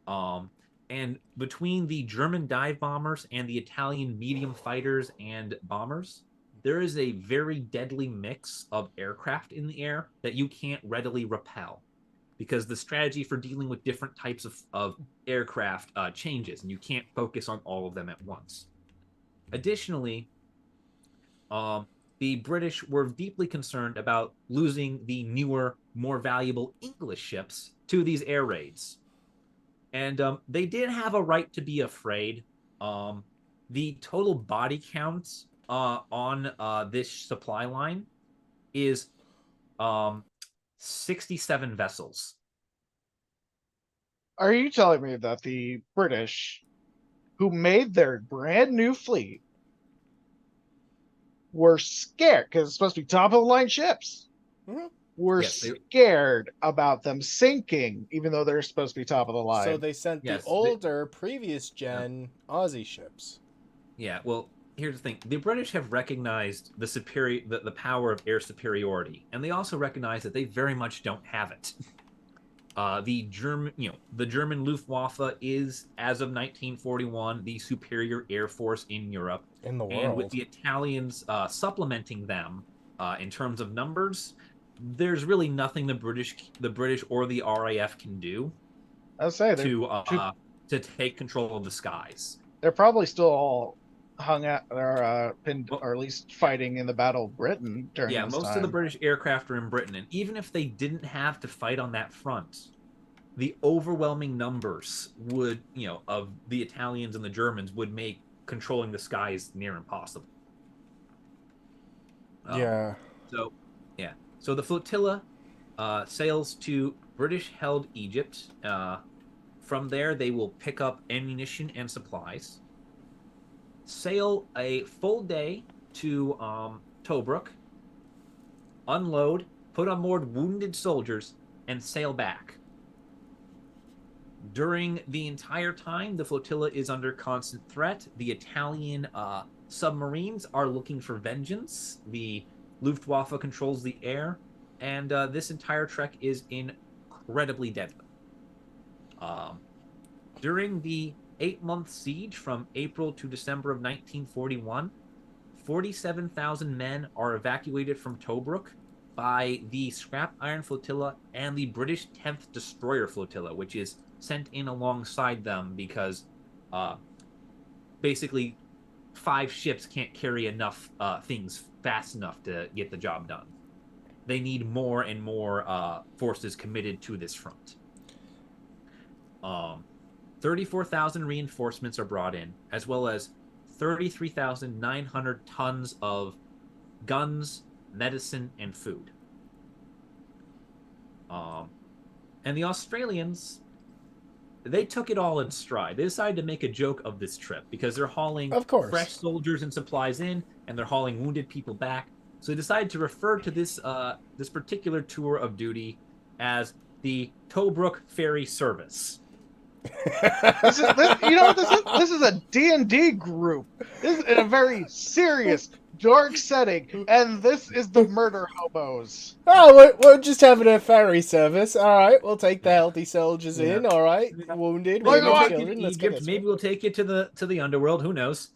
Um, and between the German dive bombers and the Italian medium fighters and bombers, there is a very deadly mix of aircraft in the air that you can't readily repel because the strategy for dealing with different types of aircraft changes and you can't focus on all of them at once. Additionally, um, the British were deeply concerned about losing the newer, more valuable English ships to these air raids. And they did have a right to be afraid. The total body count on this supply line is um, 67 vessels. Are you telling me that the British, who made their brand new fleet, were scared because it's supposed to be top of the line ships? Mhm. Were Yes, scared about them sinking, even though they're supposed to be top of the So line. they sent the yes, older, previous gen Aussie ships. yeah. Well, here's the thing: the British have recognized the power of air superiority, and they also recognize that they very much don't have it. The German Luftwaffe is, as of 1941, the superior air force in Europe, In the and with world. the Italians supplementing them in terms of numbers, there's really nothing the British or the RAF can do I'll say to take control of the skies. they're probably still all hung out or pinned, Well, or at least fighting in the Battle of Britain during yeah, this most of the time. British aircraft are in Britain, and even if they didn't have to fight on that front, the overwhelming numbers of the Italians and the Germans would make controlling the skies near impossible. Yeah. So, yeah. So the flotilla sails to British-held Egypt. From there, they will pick up ammunition and supplies. Sail a full day to Tobruk, unload, put on board wounded soldiers, and sail back. During the entire time, the flotilla is under constant threat. The Italian submarines are looking for vengeance. The Luftwaffe controls the air, and this entire trek is incredibly deadly. During the 8-month siege from April to December of 1941, 47,000 men are evacuated from Tobruk. by the Scrap Iron Flotilla and the British 10th Destroyer Flotilla, which is sent in alongside them because basically 5 ships can't carry enough things fast enough to get the job done. They need more and more forces committed to this front. 34,000 reinforcements are brought in, as well as 33,900 tons of guns, medicine, and food. And the Australians, they took it all in stride. They decided to make a joke of this trip because they're hauling fresh soldiers and supplies in, and they're hauling wounded people back. So they decided to refer to this this particular tour of duty as the Tobruk Ferry Service. This is a D&D group. This is in a very serious, dark setting, and this is the murder hobos. Oh, we're just having a ferry service. All right, we'll take the healthy soldiers in. All right, wounded, children. Let's Egypt. Maybe we'll take you to the underworld. Who knows?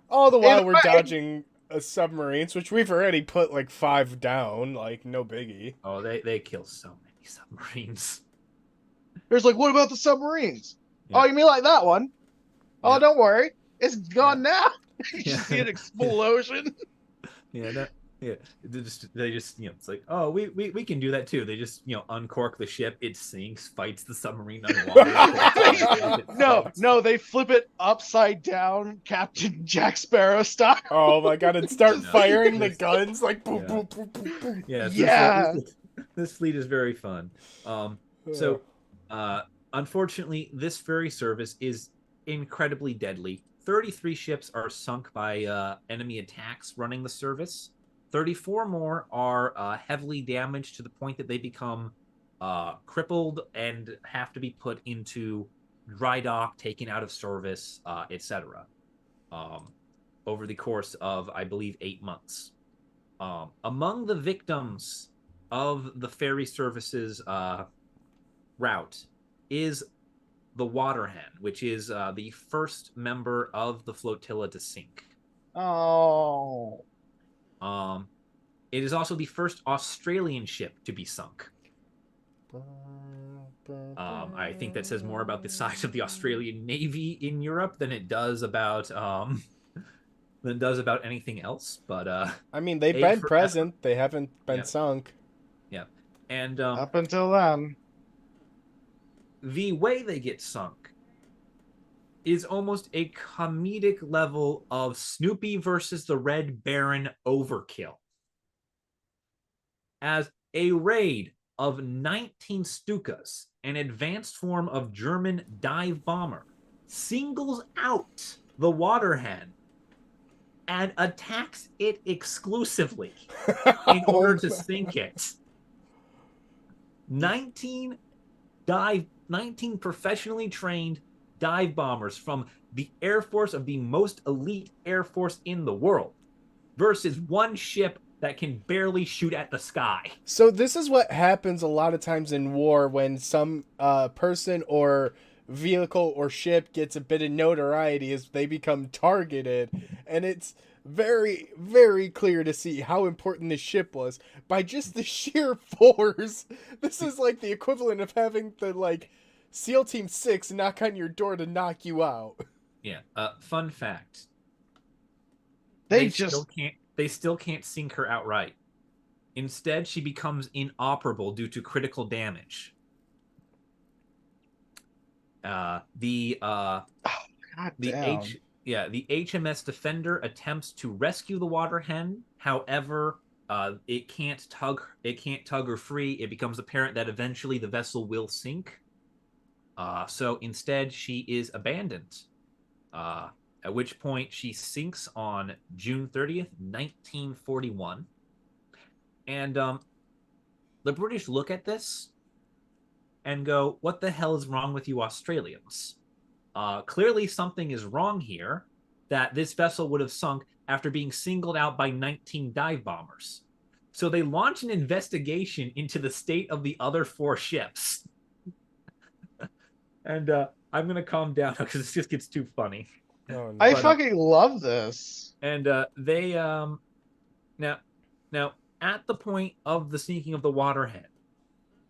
All the while we're dodging submarines, which we've already put like 5 down. Like no biggie. Oh, they kill so many submarines. There's like, what about the submarines? Yeah. Oh, you mean like that one? Oh, yeah. Don't worry, it's gone now. You see an explosion. They just it's like, oh, we can do that too. They just uncork the ship, it sinks, fights the submarine underwater. No, they flip it upside down, Captain Jack Sparrow style. Oh my god, and start firing the guns like boom, boom, boom, boom, boom. Yeah. This fleet is very fun. So unfortunately, this ferry service is incredibly deadly. 33 ships are sunk by enemy attacks running the service. 34 more are heavily damaged to the point that they become crippled and have to be put into dry dock, taken out of service, etc. Over the course of, I believe, 8 months. Among the victims of the ferry service's route is the Water Hen, which is the first member of the flotilla to sink. Oh. It is also the first Australian ship to be sunk. I think that says more about the size of the Australian Navy in Europe than it does about anything else. But I mean, they've been present; they haven't been sunk. Yeah, and up until then, the way they get sunk is almost a comedic level of Snoopy versus the Red Baron overkill. As a raid of 19 Stukas, an advanced form of German dive bomber, singles out the Water Hen and attacks it exclusively in order to sink it. 19 professionally trained dive bombers from the Air Force of the most elite Air Force in the world versus one ship that can barely shoot at the sky. So this is what happens a lot of times in war when some person or vehicle or ship gets a bit of notoriety as they become targeted, and it's very, very clear to see how important this ship was by just the sheer force. This is like the equivalent of having the SEAL Team 6 knock on your door to knock you out. Yeah. Fun fact. They still can't sink her outright. Instead, she becomes inoperable due to critical damage. The HMS Defender attempts to rescue the Water Hen. However, it can't tug her free. It becomes apparent that eventually the vessel will sink. So instead, she is abandoned. At which point she sinks on June 30th, 1941. And the British look at this and go, what the hell is wrong with you Australians? Clearly something is wrong here, that this vessel would have sunk after being singled out by 19 dive bombers. So they launch an investigation into the state of the other 4 ships. And I'm going to calm down because this just gets too funny. Oh, no. I fucking love this. And they now at the point of the sinking of the Waterhead,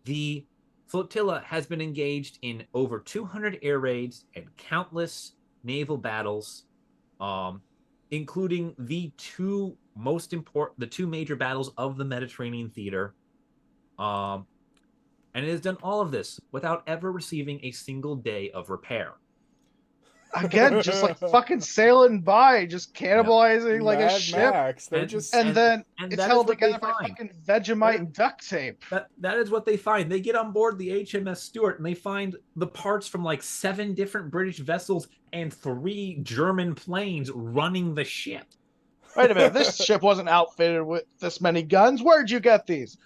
the flotilla has been engaged in over 200 air raids and countless naval battles, including the two major battles of the Mediterranean theater. And it has done all of this without ever receiving a single day of repair. Again, just like fucking sailing by, just cannibalizing like a ship. Max. And then it's held together by fucking Vegemite and duct tape. That is what they find. They get on board the HMS Stuart and they find the parts from like 7 different British vessels and 3 German planes running the ship. Wait a minute, this ship wasn't outfitted with this many guns. Where'd you get these?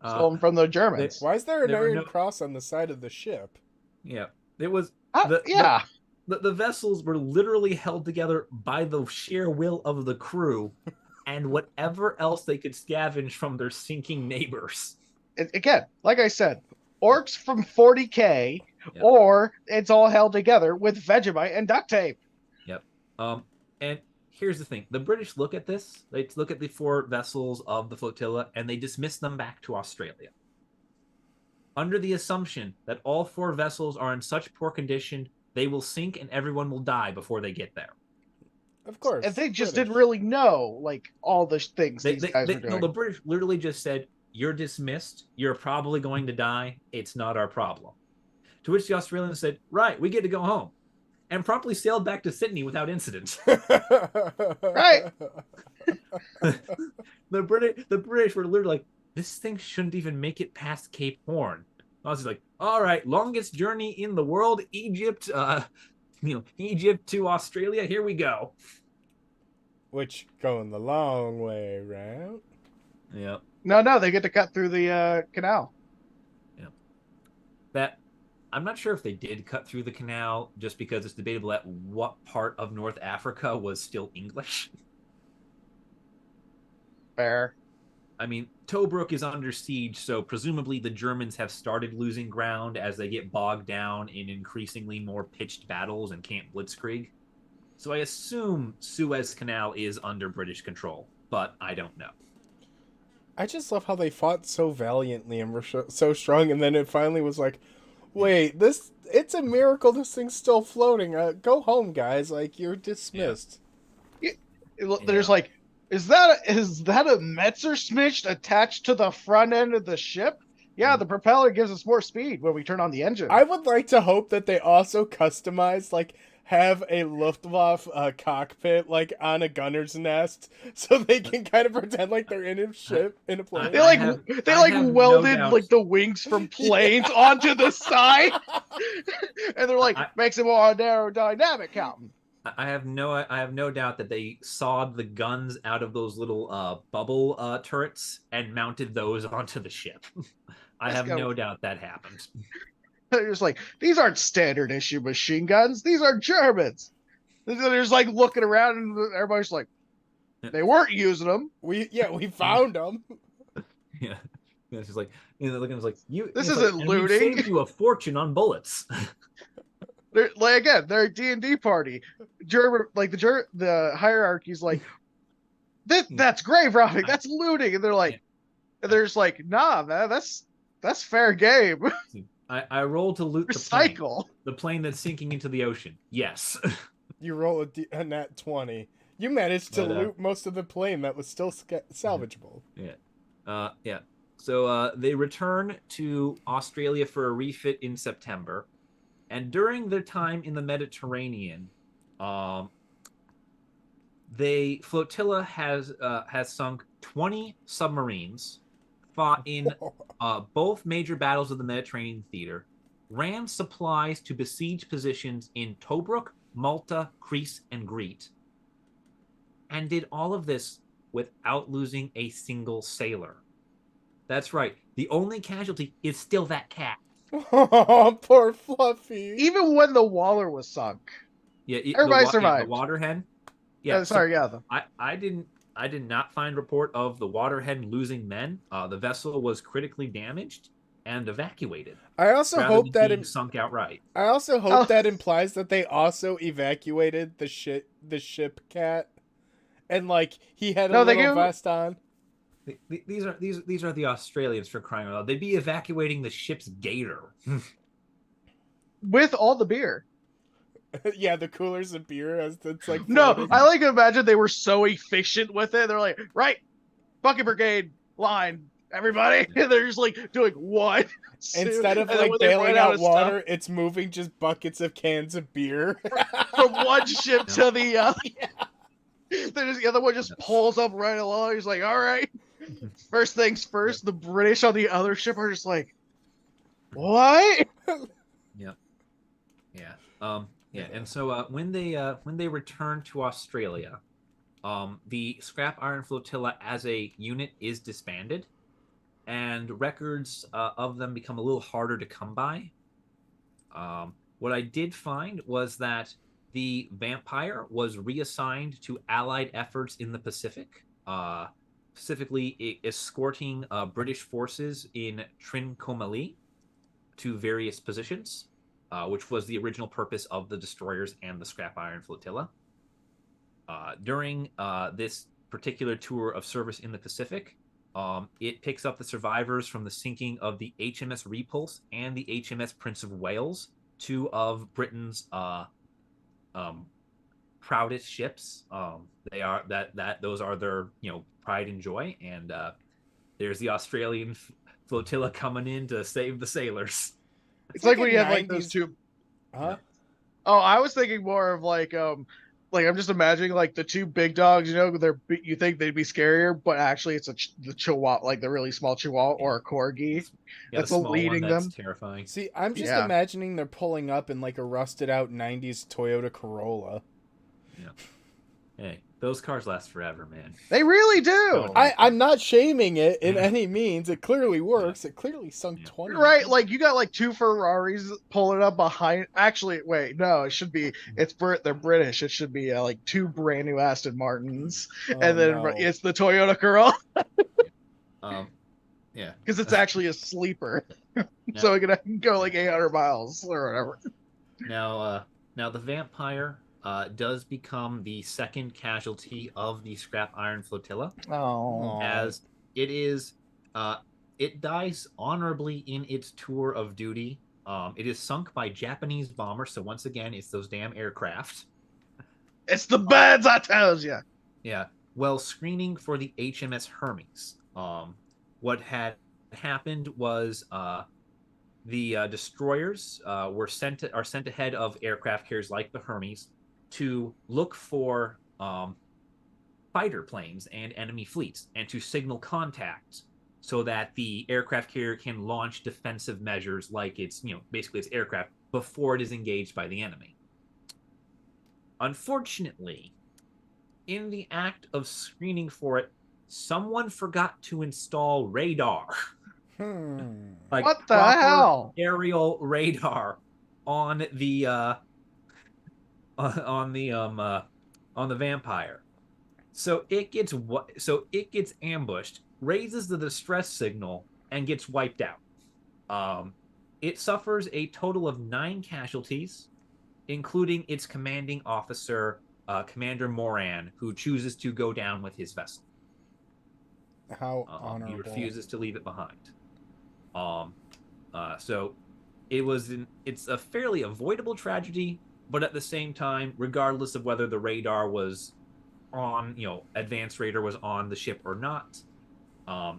Stolen from the Germans. Why is there an Iron Cross on the side of the ship? Yeah, it was. The vessels were literally held together by the sheer will of the crew and whatever else they could scavenge from their sinking neighbors. Again, like I said, orcs from 40K, or it's all held together with Vegemite and duct tape. Yep. And here's the thing. The British look at this. They look at the 4 vessels of the flotilla, and they dismiss them back to Australia. Under the assumption that all 4 vessels are in such poor condition, they will sink and everyone will die before they get there. Of course. And they just didn't really know, like, all the things these guys were doing. No, the British literally just said, you're dismissed. You're probably going to die. It's not our problem. To which the Australians said, right, we get to go home. And promptly sailed back to Sydney without incident. Right. The British were literally like, this thing shouldn't even make it past Cape Horn. I was like, all right, longest journey in the world, Egypt, Egypt to Australia. Here we go. Which going the long way round. Yeah. No, they get to cut through the canal. Yeah. I'm not sure if they did cut through the canal, just because it's debatable at what part of North Africa was still English. Fair. I mean, Tobruk is under siege, so presumably the Germans have started losing ground as they get bogged down in increasingly more pitched battles and Camp Blitzkrieg. So I assume Suez Canal is under British control, but I don't know. I just love how they fought so valiantly and were so strong, and then it finally was like, wait, it's a miracle this thing's still floating. Go home, guys. Like, you're dismissed. Yeah. There's like, is that a Messerschmitt attached to the front end of the ship? Yeah, the propeller gives us more speed when we turn on the engine. I would like to hope that they also customize, like, have a Luftwaffe cockpit, like, on a gunner's nest, so they can kind of pretend like they're in a ship, in a plane. They welded, like, the wings from planes onto the side, and they're like, makes it more aerodynamic, Captain. I have no doubt that they sawed the guns out of those little bubble turrets and mounted those onto the ship. I have no doubt that happened. They're just like, these aren't standard issue machine guns. These are Germans. They're just like looking around, and everybody's like, they weren't using them. We found them. Yeah, it's just like, looking, it's like This isn't looting. We saved you a fortune on bullets. They're like, again, they're a D&D party. The hierarchy's like, that's grave robbing, that's looting, and they're like, and they're just like, nah, man, that's fair game. I rolled to loot the plane that's sinking into the ocean. Yes. You roll a nat 20. You managed to loot most of the plane that was still salvageable. Yeah. Yeah. So they return to Australia for a refit in September. And during their time in the Mediterranean, flotilla has sunk 20 submarines, fought in both major battles of the Mediterranean theater, ran supplies to besieged positions in Tobruk, Malta, Crete, and Crete, and did all of this without losing a single sailor. That's right. The only casualty is still that cat. Oh, poor Fluffy. Even when the Waller was sunk. Yeah, everybody survived. The Waterhead. Yeah, I did not find report of the Waterhead losing men. The vessel was critically damaged and evacuated. I also hope that sunk outright. I also hope that implies that they also evacuated the ship cat, and like he had a little vest on. These are the Australians, for crying out loud. They'd be evacuating the ship's gator. with all the beer. Yeah, the coolers of beer as it's like No, floating. I like to imagine they were so efficient with it. They're like, right, bucket brigade line, everybody. And they're just like doing one. Instead of and then like when they bailing run out of water, stuff, it's moving just buckets of cans of beer. from one ship to the other, Yeah. then the other one just pulls up right along. He's like, all right, first things first. The British on the other ship are just like, what? Yeah. And so when they return to Australia, the scrap iron flotilla as a unit is disbanded, and records of them become a little harder to come by. What I did find was that the Vampire was reassigned to Allied efforts in the Pacific, specifically escorting British forces in Trincomalee to various positions, which was the original purpose of the destroyers and the scrap iron flotilla. During this particular tour of service in the Pacific, it picks up the survivors from the sinking of the HMS Repulse and the HMS Prince of Wales, two of Britain's proudest ships. They are those are their pride and joy, and there's the Australian flotilla coming in to save the sailors. It's like when you have like those 90s. two. Huh? Oh, I was thinking more of like I'm just imagining like the two big dogs. You think they'd be scarier, but actually it's the Chihuahua, like the really small Chihuahua or a Corgi that's the small leading one, that's them. terrifying. See, I'm just Yeah. imagining they're pulling up in like a rusted out 90s Toyota Corolla. Yeah. Hey, those cars last forever, man. They really do. I'm not shaming it in any means. It clearly works. It clearly sunk 20. Right, like you got like two Ferraris pulling up behind. Actually, wait, no, it should be. They're British. It should be like two brand new Aston Martins, and then no. it's the Toyota Corolla Yeah. because it's actually a sleeper, so it can go like 800 miles or whatever. Now the Vampire does become the second casualty of the scrap iron flotilla, Oh, as it is. It dies honorably in its tour of duty. It is sunk by Japanese bombers, so once again, it's those damn aircraft. it's the beds, I tells you. Yeah. Well, screening for the HMS Hermes. What had happened was the destroyers are sent ahead of aircraft carriers like the Hermes to look for fighter planes and enemy fleets and to signal contact so that the aircraft carrier can launch defensive measures like basically its aircraft before it is engaged by the enemy. Unfortunately, in the act of screening for it, someone forgot to install radar. Like What the hell? Aerial radar on the Vampire. So it gets ambushed, raises the distress signal, and gets wiped out. It suffers a total of 9 casualties, including its commanding officer, Commander Moran, who chooses to go down with his vessel. How honorable. He refuses to leave it behind. So it's a fairly avoidable tragedy, but at the same time, regardless of whether the radar was on, advanced radar was on the ship or not,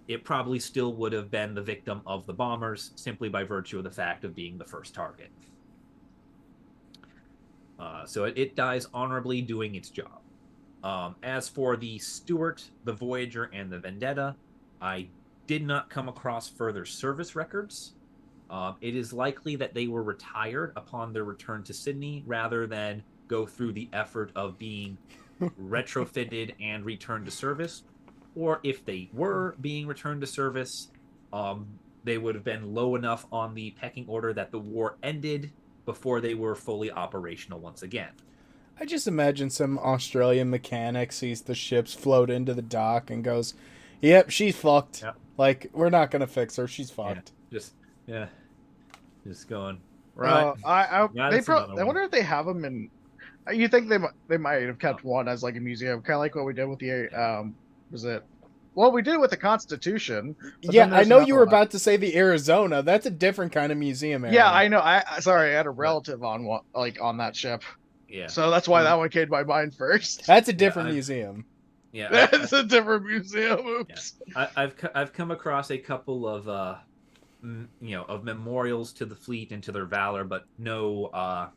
it probably still would have been the victim of the bombers simply by virtue of the fact of being the first target. So it dies honorably doing its job. As for the Stuart, the Voyager, and the Vendetta, I did not come across further service records. It is likely that they were retired upon their return to Sydney rather than go through the effort of being retrofitted and returned to service. Or if they were being returned to service, they would have been low enough on the pecking order that the war ended before they were fully operational once again. I just imagine some Australian mechanic sees the ships float into the dock and goes, "Yep, she's fucked. Yep. Like, we're not gonna fix her. She's fucked." Just going right. I wonder if they have them in. You think they might have kept one as like a museum, kind of like what we did with the was it Well, we did it with the Constitution. But Yeah, then I there's know you another were one. about to say the Arizona. That's a different kind of museum, Aaron. Yeah, I know. Sorry, I had a relative on one, like on that ship, Yeah. so that's why that one came to my mind first. That's a different museum. Yeah, That's a different museum. Oops. yeah. I've come across a couple of of memorials to the fleet and to their valor, but no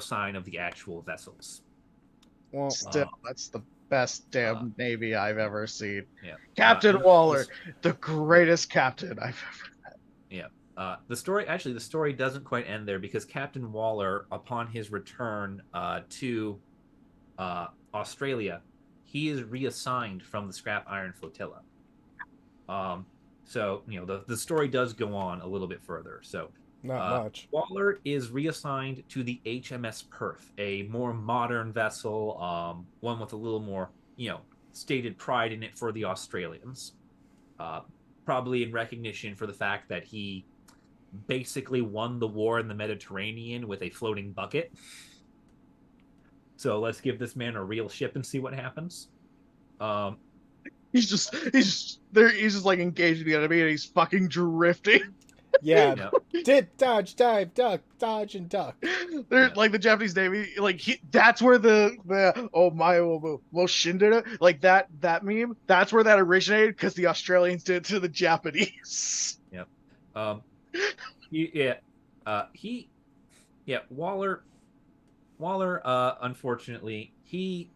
sign of the actual vessels. Well, Still, that's the best damn Navy I've ever seen. Yeah, Captain Waller, the greatest captain I've ever. Yeah. The story doesn't quite end there because Captain Waller, upon his return to Australia, he is reassigned from the scrap iron flotilla. So the story does go on a little bit further. So not much. Waller is reassigned to the HMS Perth, a more modern vessel, one with a little more stated pride in it for the Australians. Probably in recognition for the fact that he basically won the war in the Mediterranean with a floating bucket. So let's give this man a real ship and see what happens. He's just there. He's just like engaging the enemy, and he's fucking drifting. Yeah, dip, dodge, dive, duck, dodge, and duck. They're like the Japanese Navy. Like that's where the oh my well Shindera like that meme. That's where that originated because the Australians did it to the Japanese. Yep. Waller, unfortunately, he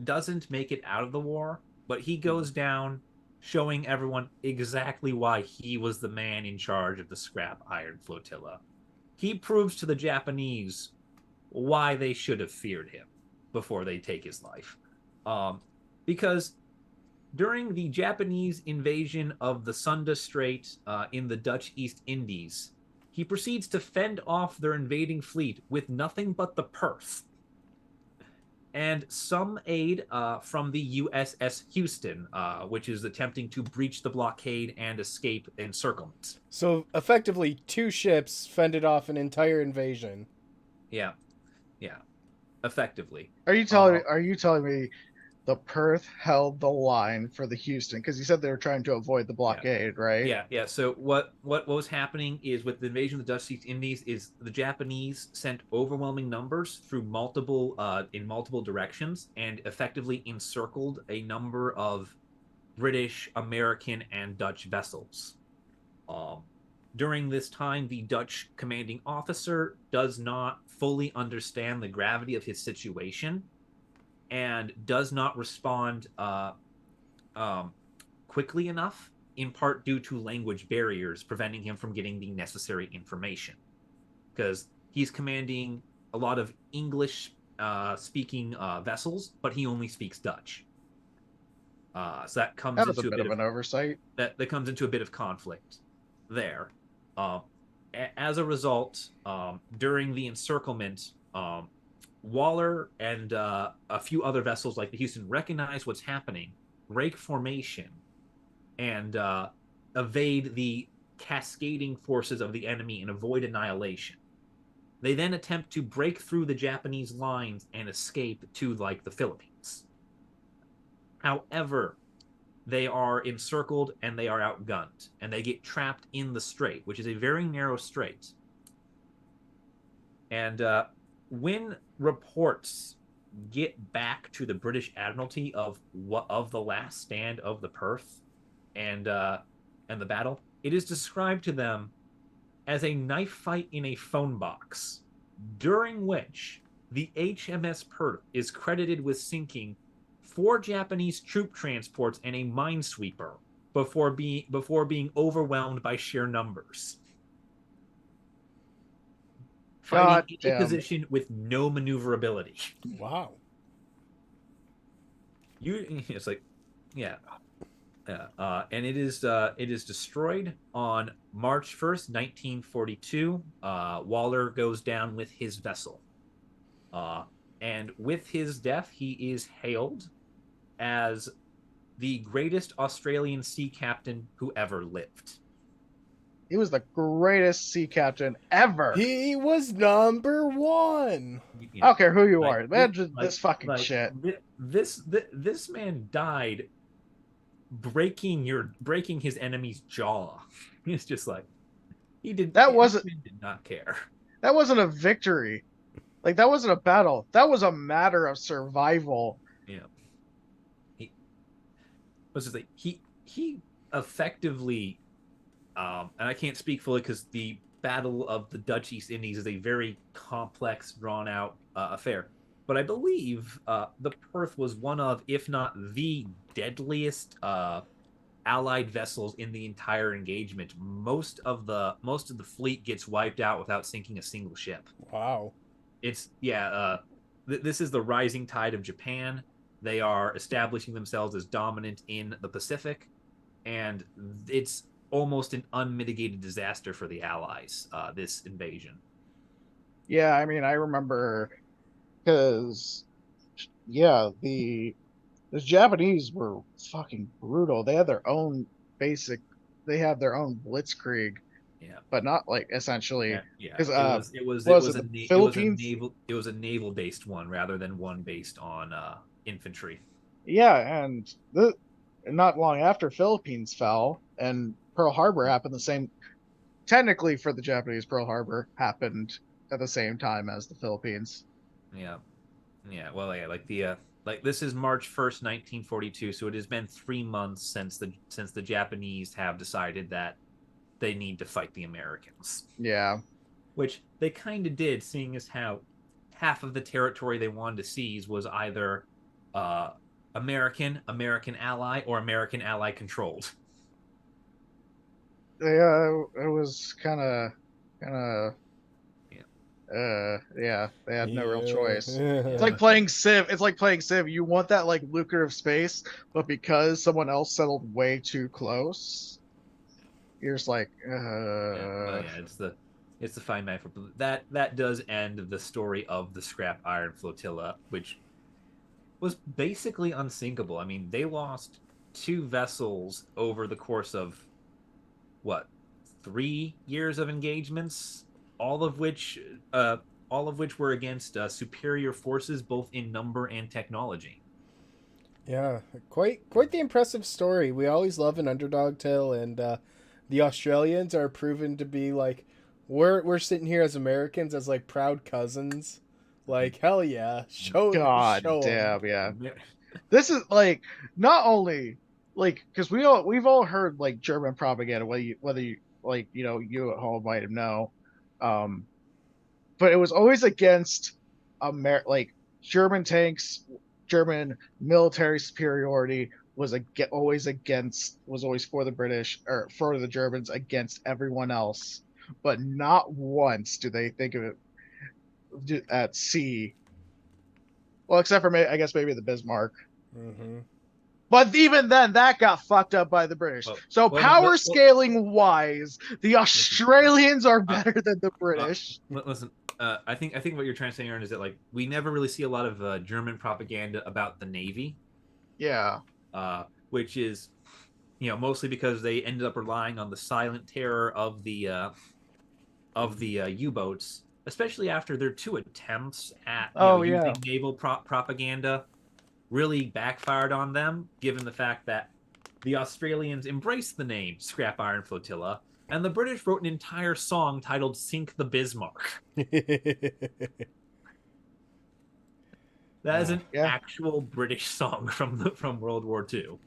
doesn't make it out of the war, but he goes down showing everyone exactly why he was the man in charge of the scrap iron flotilla. He proves to the Japanese why they should have feared him before they take his life. Because during the Japanese invasion of the Sunda Strait in the Dutch East Indies, he proceeds to fend off their invading fleet with nothing but the Perth and some aid from the USS Houston, which is attempting to breach the blockade and escape encirclement. So effectively, 2 ships fended off an entire invasion. Yeah, effectively. Are you telling me the Perth held the line for the Houston because you said they were trying to avoid the blockade, right? Yeah. So what was happening is with the invasion of the Dutch East Indies is the Japanese sent overwhelming numbers through multiple directions and effectively encircled a number of British, American, and Dutch vessels. During this time, the Dutch commanding officer does not fully understand the gravity of his situation and does not respond quickly enough, in part due to language barriers preventing him from getting the necessary information. Because he's commanding a lot of English speaking vessels, but he only speaks Dutch. So that comes into a bit of an oversight. That comes into a bit of conflict there. As a result, during the encirclement, Waller and a few other vessels like the Houston recognize what's happening, break formation, and evade the cascading forces of the enemy and avoid annihilation. They then attempt to break through the Japanese lines and escape to like the Philippines. However, they are encircled and they are outgunned, and they get trapped in the strait, which is a very narrow strait. And when reports get back to the British Admiralty of the last stand of the Perth and the battle, it is described to them as a knife fight in a phone box, during which the HMS Perth is credited with sinking 4 Japanese troop transports and a minesweeper before being overwhelmed by sheer numbers. Fighting in a position with no maneuverability. Wow. It's like, yeah. And it is destroyed on March 1st, 1942. Waller goes down with his vessel. And with his death, he is hailed as the greatest Australian sea captain who ever lived. He was the greatest sea captain ever. He was number 1. I don't care who you are. Man, this fucking shit. This man died breaking his enemy's jaw. It's just like he did not care. That wasn't a victory. Like, that wasn't a battle. That was a matter of survival. Yeah. He was just like he effectively and I can't speak fully because the Battle of the Dutch East Indies is a very complex, drawn out affair. But I believe the Perth was one of, if not the deadliest Allied vessels in the entire engagement. Most of the fleet gets wiped out without sinking a single ship. Wow. It's this is the rising tide of Japan. They are establishing themselves as dominant in the Pacific, and it's almost an unmitigated disaster for the Allies, this invasion. Yeah, I mean, I remember because, yeah, the Japanese were fucking brutal. They had their own blitzkrieg, Yeah, but not like essentially. yeah. Because It was the Philippines? It was a naval based one rather than one based on infantry. Yeah, and not long after Philippines fell and Pearl Harbor happened the same. Technically, for the Japanese, Pearl Harbor happened at the same time as the Philippines. Yeah, yeah. Well, yeah, like this is March 1st, 1942. So it has been 3 months since the Japanese have decided that they need to fight the Americans. Yeah, which they kind of did, seeing as how half of the territory they wanted to seize was either American ally, or American ally controlled. yeah, it was kind of yeah, they had no real choice. It's like playing Civ. It's like playing Civ. You want that like lucrative space, but because someone else settled way too close, you're just like, it's the fine man for that does end the story of the Scrap Iron Flotilla, which was basically unsinkable. I mean, they lost 2 vessels over the course of what, 3 years of engagements, all of which were against superior forces both in number and technology. Yeah, quite the impressive story. We always love an underdog tale, and the Australians are proven to be like, we're sitting here as Americans as like proud cousins. Like, hell yeah, show damn, yeah. This is like, not only like, because we've all heard like German propaganda, whether you like, you at home might know, but it was always against like German tanks, German military superiority was always for the British or for the Germans against everyone else, but not once do they think of it at sea. Well, except for I guess maybe the Bismarck. Mm-hmm. But even then, that got fucked up by the British. Power scaling wise, the Australians are better than the British. Listen, I think what you're trying to say, Aaron, is that like we never really see a lot of German propaganda about the Navy. Yeah. Which is, mostly because they ended up relying on the silent terror of the U-boats, especially after their 2 attempts at using naval propaganda really backfired on them, given the fact that the Australians embraced the name Scrap Iron Flotilla, and the British wrote an entire song titled Sink the Bismarck. That is an actual British song from World War II.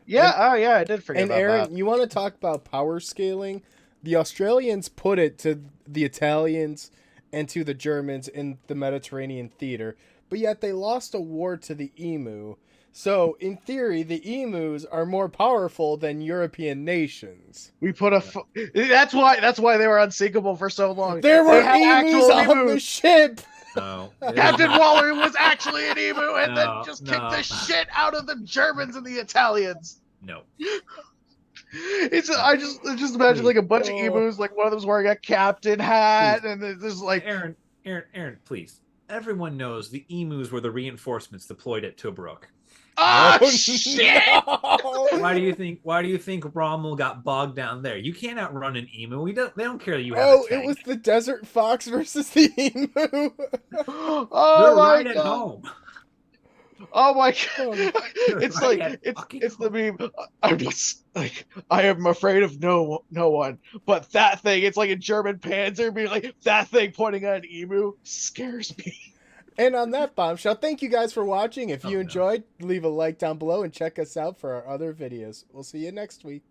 Yeah, I did forget about Aaron, that. you want to talk about power scaling? The Australians put it to the Italians and to the Germans in the Mediterranean theater, but yet they lost a war to the Emu. So, in theory, the Emus are more powerful than European nations. We put that's why they were unsinkable for so long. There were emus on the ship. No. Captain Waller was actually an emu and then just kicked the shit out of the Germans and the Italians. No. I just imagine like a bunch of emus, like one of them's wearing a captain hat, and there's like Aaron, please. Everyone knows the emus were the reinforcements deployed at Tobruk. Oh shit! No. Why do you think Rommel got bogged down there? You can't outrun an emu. They don't care that you have a tank. It was the Desert Fox versus the emu. Oh, they're right at home. Oh my god! Oh. It's Right? like And it's fucking it's the meme. I'm just like I am afraid of no one, but that thing. It's like a German Panzer being like that thing pointing at an emu scares me. And on that bombshell, thank you guys for watching. If Oh, you no. enjoyed, leave a like down below and check us out for our other videos. We'll see you next week.